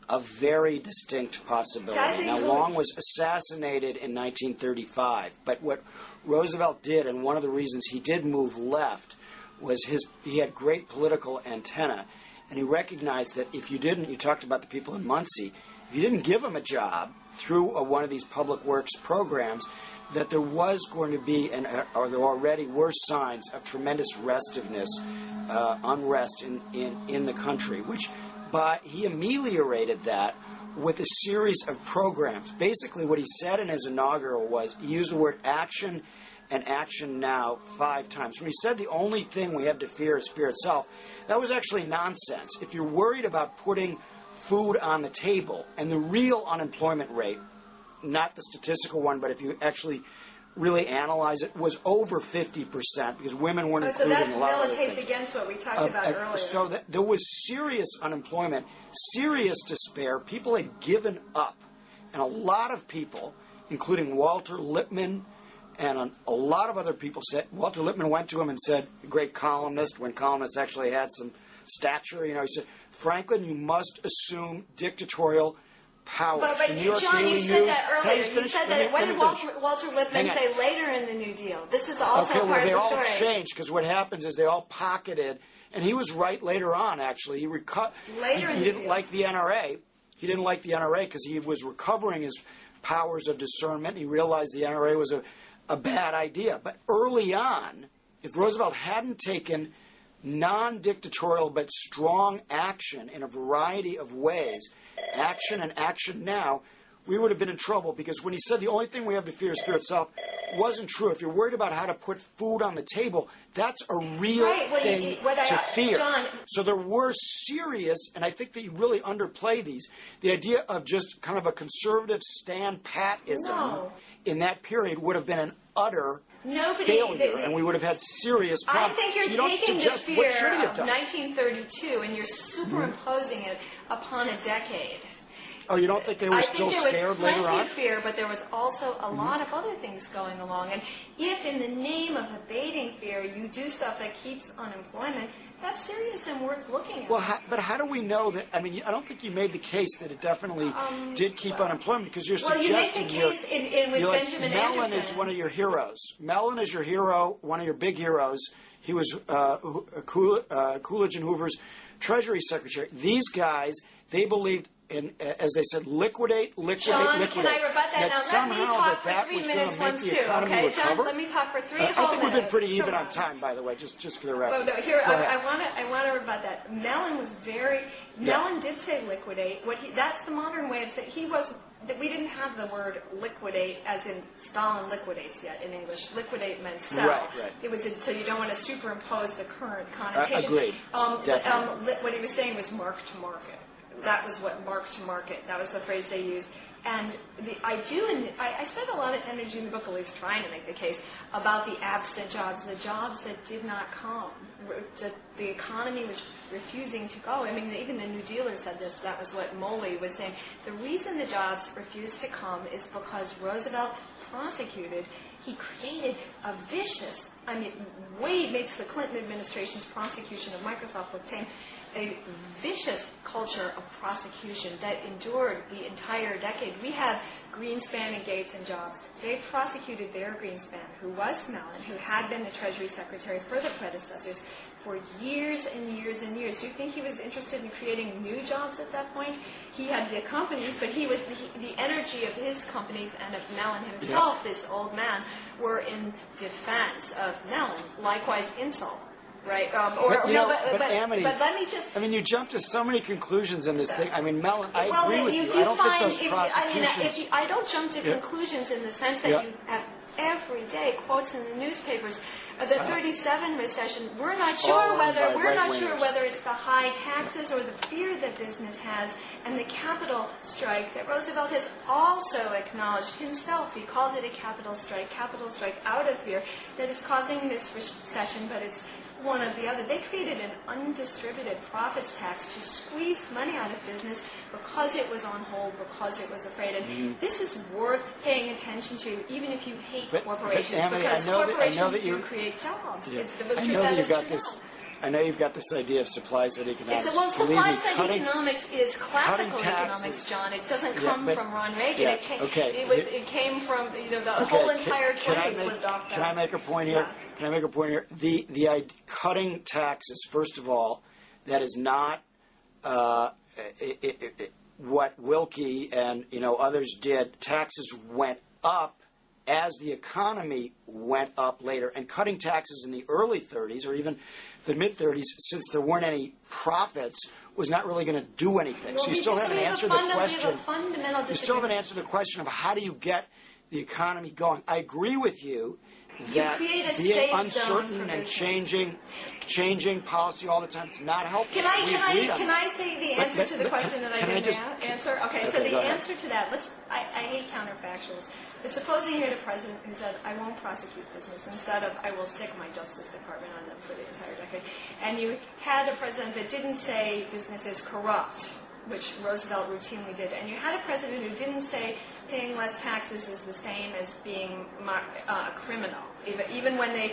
A: a very distinct possibility. Now, Long was assassinated in 1935, but what Roosevelt did, and one of the reasons he did move left, was he had great political antenna, and he recognized that if you didn't, you talked about the people in Muncie, if you didn't give them a job through one of these public works programs, that there was going to be, or there already were signs of tremendous restiveness, unrest in the country, but he ameliorated that with a series of programs. Basically what he said in his inaugural was, he used the word action and action now 5 times. When he said the only thing we have to fear is fear itself, that was actually nonsense. If you're worried about putting food on the table, and the real unemployment rate, not the statistical one, but if you actually really analyze it, was over 50% because women weren't included in a lot of other things.
B: So that militates against what we talked about earlier.
A: So there was serious unemployment, serious despair. People had given up. And a lot of people, including Walter Lippmann, and a lot of other people said, Walter Lippmann went to him and said, a great columnist, when columnists actually had some stature, he said, Franklin, you must assume dictatorial powers.
B: But John, you said that earlier. You said that. What did Walter Lippmann say later in the New Deal? This is also part of the story.
A: They all changed, because what happens is they all pocketed, and he was right later on, actually. He didn't like the NRA. He didn't like the NRA because he was recovering his powers of discernment. He realized the NRA was a bad idea. But early on, if Roosevelt hadn't taken non-dictatorial but strong action in a variety of ways, action and action now, we would have been in trouble, because when he said the only thing we have to fear is fear itself, wasn't true. If you're worried about how to put food on the table, that's a real thing to fear.
B: John,
A: so there were serious, and I think that you really underplay these, the idea of just kind of a conservative stand-pat-ism in that period would have been an utter failure, and we would have had serious problems.
B: I think you're taking the fear of 1932 and you're superimposing it upon a decade.
A: Oh, you don't think they were still scared later on?
B: I think there was plenty of fear, but there was also a lot of other things going along. And if in the name of abating fear you do stuff that keeps unemployment, that's serious and worth looking at.
A: Well, but how do we know that? I mean, I don't think you made the case that it definitely did keep unemployment, because you're suggesting
B: you make the case with Benjamin
A: Mellon
B: Anderson.
A: is one of your heroes. Mellon is your hero, one of your big heroes. He was Coolidge and Hoover's Treasury Secretary. These guys, they believed in, as they said, liquidate.
B: John, can I rebut that? Now, let me talk for 3 minutes once too, okay? John, let me talk for three whole minutes.
A: I think we've been pretty even on time, by the way, just for the record.
B: Oh, no, here, I want to rebut that. Mellon was Mellon did say liquidate. That's the modern way of saying, we didn't have the word liquidate as in Stalin liquidates yet in English. Liquidate meant sell.
A: Right.
B: It was so you don't want to superimpose the current connotation.
A: Agreed. Definitely.
B: What he was saying was mark to market. That was what mark to market. That was the phrase they used. And I spent a lot of energy in the book, at least trying to make the case, about the absent jobs, the jobs that did not come. The economy was refusing to go. I mean, even the New Dealer said this. That was what Moley was saying. The reason the jobs refused to come is because Roosevelt prosecuted. He created a vicious, Wade makes the Clinton administration's prosecution of Microsoft look tame, a vicious culture of prosecution that endured the entire decade. We have Greenspan and Gates and Jobs. They prosecuted their Greenspan, who was Mellon, who had been the Treasury Secretary for the predecessors, for years and years and years. Do you think he was interested in creating new jobs at that point? He had the companies, but the energy of his companies and of Mellon himself, this old man, were in defense of Mellon. Likewise, Insull. Right,
A: Amity,
B: but let me just...
A: you jump to so many conclusions in this thing. Mellon, I agree with you. I don't think those prosecutions...
B: I don't jump to conclusions in the sense that you have every day quotes in the newspapers. The 37 recession, we're not sure whether it's the high taxes or the fear that business has, and the capital strike that Roosevelt has also acknowledged himself. He called it a capital strike out of fear, that is causing this recession, but it's one of the other. They created an undistributed profits tax to squeeze money out of business because it was on hold, because it was afraid. And this is worth paying attention to, even if you hate corporations, because corporations do create jobs.
A: Yeah. I know you've got this idea of supply-side economics.
B: Supply-side economics is classical economics, John. It doesn't come from Ron Reagan. It came from the whole entire 20s lived off that.
A: Can I make a point here?
B: Yes.
A: Can I make a point here? The cutting taxes, first of all, that is not what Wilkie and others did. Taxes went up as the economy went up later, and cutting taxes in the early 30s or even the mid-30s, since there weren't any profits, was not really going to do anything.
B: Well,
A: so you still haven't answered the question.
B: You
A: still haven't answered the question of how do you get the economy going. I agree with you that being uncertain and changing policy all the time is not helpful.
B: Can I say the answer to the question that I didn't answer? Okay, so the answer to that, I hate counterfactuals. But supposing you had a president who said, I won't prosecute business, instead of, I will stick my Justice Department on them for the entire decade. And you had a president that didn't say business is corrupt, which Roosevelt routinely did. And you had a president who didn't say paying less taxes is the same as being a criminal, even when they,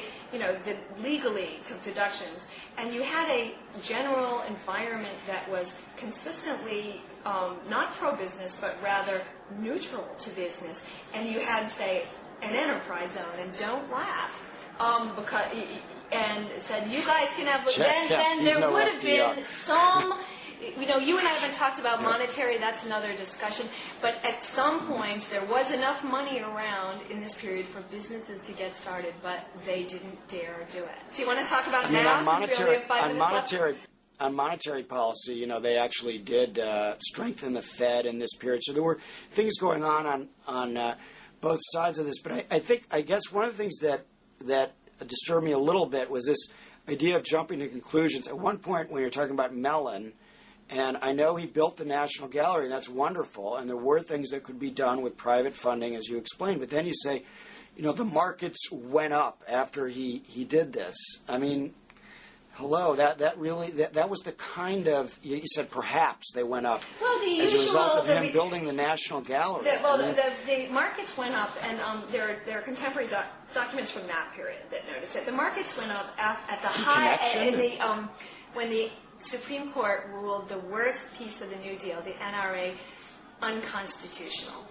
B: legally took deductions. And you had a general environment that was consistently not pro-business, but rather neutral to business. And you had, say, an enterprise zone, and don't laugh, and said, you guys can have, then there would have been some... you and I haven't talked about monetary, that's another discussion, but at some points there was enough money around in this period for businesses to get started, but they didn't dare do it. Do you want to talk about it now?
A: On monetary, monetary policy, they actually did strengthen the Fed in this period. So there were things going on both sides of this. But I guess one of the things that disturbed me a little bit was this idea of jumping to conclusions. At one point, when you're talking about Mellon, and I know he built the National Gallery, and that's wonderful, and there were things that could be done with private funding, as you explained. But then you say, the markets went up after he did this. I mean, hello, that really was the kind of, you said perhaps they went up as a result of him building the National Gallery.
B: The markets went up, and there are contemporary documents from that period that notice it. The markets went up at the high when the Supreme Court ruled the worst piece of the New Deal, the NRA, unconstitutional.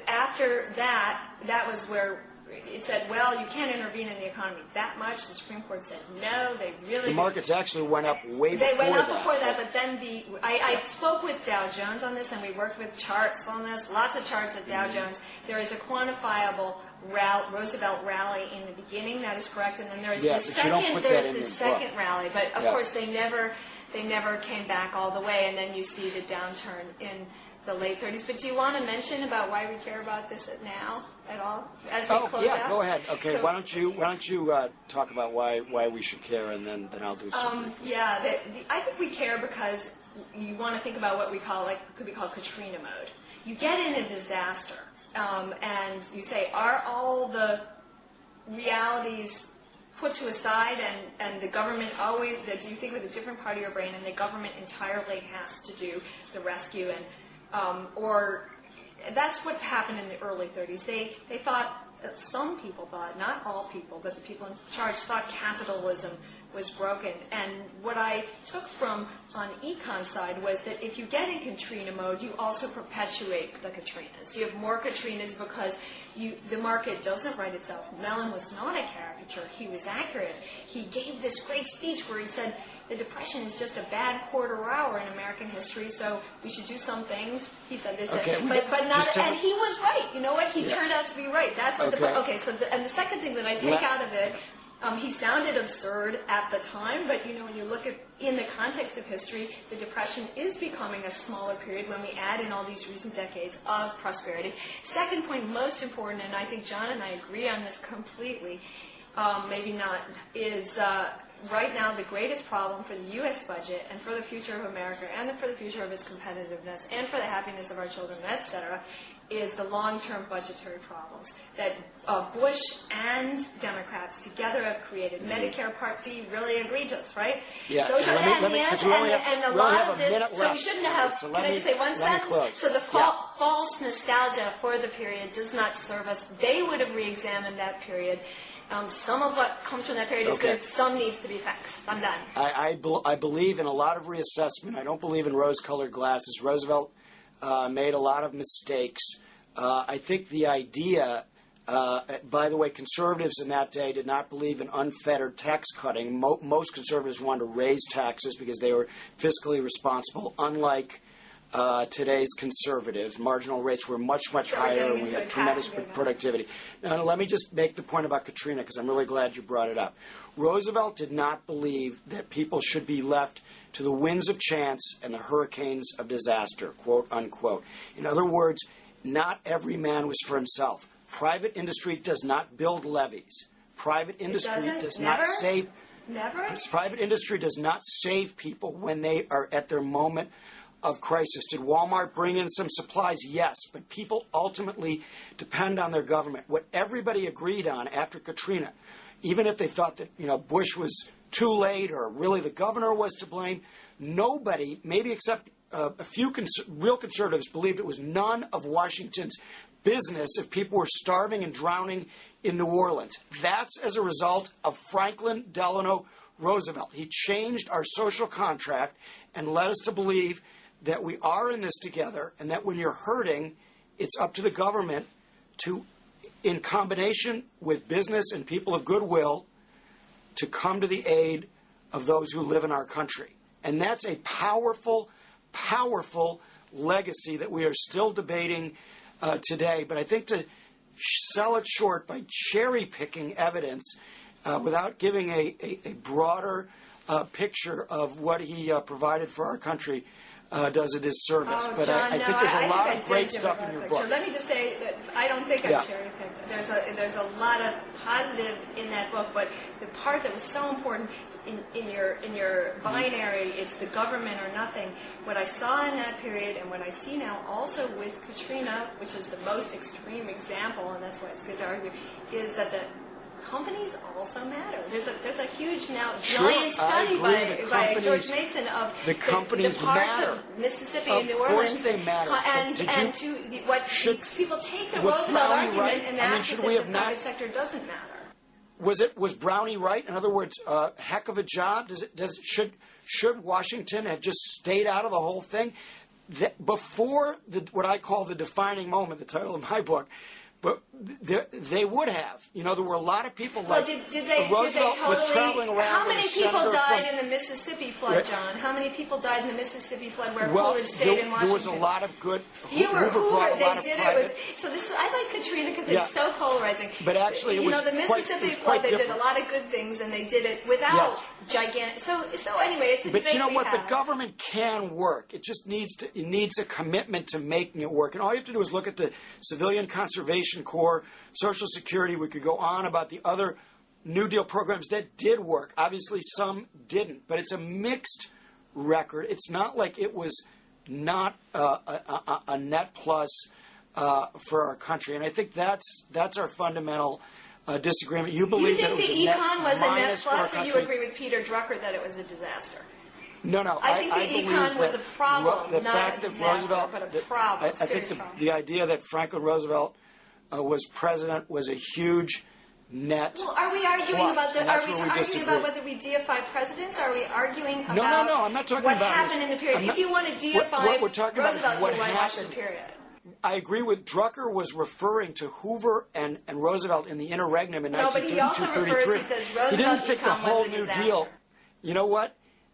B: After that was where it said, well, you can't intervene in the economy that much. The Supreme Court said no. The
A: markets actually went up way before that.
B: They went up before that, but then I spoke with Dow Jones on this, and we worked with charts on this, lots of charts at Dow Jones. There is a quantifiable Roosevelt rally in the beginning, that is correct, and then there is the second rally, but of course they never came back all the way, and then you see the downturn in the late 30s. But do you want to mention about why we care about this now at all as we close out?
A: Go ahead. Okay, so, why don't you talk about why we should care, and then I'll do something.
B: I think we care because you want to think about what could be called Katrina mode. You get in a disaster, and you say, are all the realities put to a side, and the government always, do you think with a different part of your brain, and the government entirely has to do the rescue, or that's what happened in the early 30s. They thought, some people thought, not all people, but the people in charge thought capitalism was broken. And what I took from on econ side was that if you get in Katrina mode, you also perpetuate the Katrinas. You have more Katrinas because the market doesn't write itself. Mellon was not a caricature. He was accurate. He gave this great speech where he said the Depression is just a bad quarter hour in American history, so we should do some things. He said this, but not, and he was right. You know what? He turned out to be right. That's what and the second thing that I take out of it, he sounded absurd at the time, but when you look at in the context of history, the Depression is becoming a smaller period when we add in all these recent decades of prosperity. Second point, most important, and I think John and I agree on this completely, maybe not, is right now the greatest problem for the U.S. budget and for the future of America and for the future of its competitiveness and for the happiness of our children, etc., is the long-term budgetary problems that Bush and Democrats together have created. Medicare Part D, really egregious, right?
A: Yeah.
B: Social finance and a lot of this. So we shouldn't have. Can I just say one sentence? So the false nostalgia for the period does not serve us. They would have re-examined that period. Some of what comes from that period is good. Some needs to be fixed. I'm done.
A: I believe in a lot of reassessment. I don't believe in rose-colored glasses. Roosevelt made a lot of mistakes. I think the idea, by the way, conservatives in that day did not believe in unfettered tax cutting. Most conservatives wanted to raise taxes because they were fiscally responsible, unlike today's conservatives. Marginal rates were much higher, and we had tremendous productivity. Now, let me just make the point about Katrina, because I'm really glad you brought it up. Roosevelt did not believe that people should be left to the winds of chance and the hurricanes of disaster, quote, unquote. In other words, not every man was for himself. Private industry does not build levees. Private industry does not save.
B: Never?
A: Private industry does not save people when they are at their moment of crisis. Did Walmart bring in some supplies? Yes, but people ultimately depend on their government. What everybody agreed on after Katrina, even if they thought that Bush was too late or really the governor was to blame, nobody, maybe except a few real conservatives, believed it was none of Washington's business if people were starving and drowning in New Orleans. That's as a result of Franklin Delano Roosevelt. He changed our social contract and led us to believe that we are in this together, and that when you're hurting, it's up to the government to, in combination with business and people of goodwill, to come to the aid of those who live in our country. And that's a powerful, powerful legacy that we are still debating today. But I think to sell it short by cherry-picking evidence without giving a broader picture of what he provided for our country does a disservice.
B: Oh,
A: but
B: John,
A: I think there's a lot of great stuff in your book.
B: Let me just say that I don't think I cherry-picked. There's a lot of positive in that book, but the part that was so important in your binary, it's the government or nothing. What I saw in that period and what I see now also with Katrina, which is the most extreme example, and that's why it's good to argue, is that the companies also matter. There's a huge now giant study by George Mason of
A: the companies
B: the parts
A: matter.
B: of Mississippi
A: Of
B: and New Orleans.
A: course they matter.
B: People take the
A: was
B: Roosevelt
A: Brownie
B: argument
A: right?
B: and
A: I mean,
B: act
A: should
B: as
A: we
B: if
A: have
B: the private
A: not?
B: sector doesn't matter.
A: Was Brownie right? In other words, heck of a job. Should Washington have just stayed out of the whole thing? Before what I call the defining moment, the title of my book, but they would have. You know, there were a lot of people like Roosevelt was traveling around.
B: How many people died
A: from,
B: in the Mississippi flood,
A: right.
B: John? How many people died in the Mississippi flood where
A: well,
B: Coolidge stayed in Washington?
A: There was a lot of good.
B: Fewer.
A: Brought a lot of
B: did
A: private.
B: it with. So this, I like Katrina because it's so polarizing.
A: But actually,
B: the Mississippi flood, they did a lot of good things, and they did it without gigantic. So anyway, it's a debate.
A: But you know what?
B: But
A: But government can work. It just needs a commitment to making it work. And all you have to do is look at the Civilian Conservation Corps, Social Security. We could go on about the other New Deal programs that did work. Obviously, some didn't. But it's a mixed record. It's not like it was not a net plus for our country. And I think that's our fundamental disagreement. You believe that it was a net minus for our country?
B: You think the econ was a net plus, or you agree with Peter Drucker that it was a disaster?
A: No.
B: I think the econ was a problem,
A: the
B: not
A: fact
B: a
A: that
B: disaster,
A: Roosevelt,
B: but a problem.
A: I think the idea that Franklin Roosevelt was president was a huge net.
B: Well, are we arguing
A: plus,
B: about
A: and
B: about whether we deify presidents? Are we arguing about
A: No. I'm not talking
B: what
A: about
B: happened in the period? If you want to deify
A: what we're talking
B: Roosevelt,
A: about is what
B: you want to watch the
A: happened.
B: period.
A: I agree with Drucker was referring to Hoover and Roosevelt in the interregnum in
B: No, but he also
A: 1933.
B: refers, he says Roosevelt
A: He didn't think the
B: econ
A: whole
B: was a
A: New
B: disaster.
A: Deal.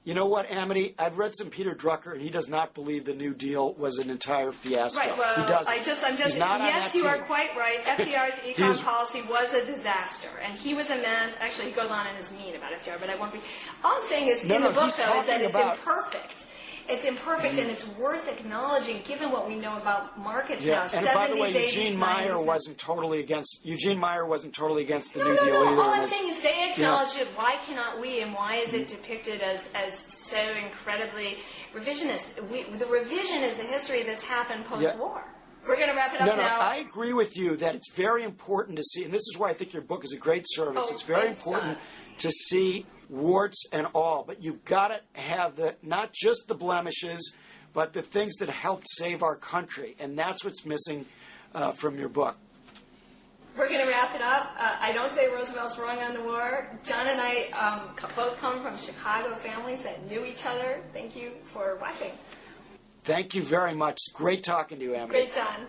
A: You know what, Amity? I've read some Peter Drucker, and he does not believe the New Deal was an entire fiasco.
B: Right. Well,
A: he doesn't.
B: He's
A: not
B: yes, you are quite right. FDR's econ policy was a disaster, and he was a man. Actually, he goes on and is mean about FDR, but I won't be. All I'm saying is in the book, though, is that it's imperfect. It's imperfect, and it's worth acknowledging, given what we know about markets now.
A: And
B: 70s,
A: by the way,
B: 80s,
A: Eugene
B: 90s,
A: Meyer wasn't totally against the New
B: No.
A: Deal either.
B: All I'm saying is they acknowledge it. Why cannot we? And why is it depicted as so incredibly revisionist? The revision is the history that's happened post-war. We're going to wrap it up now.
A: I agree with you that it's very important to see, and this is why I think your book is a great service. It's very important to see warts and all, but you've got to have not just the blemishes, but the things that helped save our country, and that's what's missing from your book.
B: We're going to wrap it up. I don't say Roosevelt's wrong on the war. John and I both come from Chicago families that knew each other. Thank you for watching.
A: Thank you very much. Great talking to you, Amity.
B: Great, John.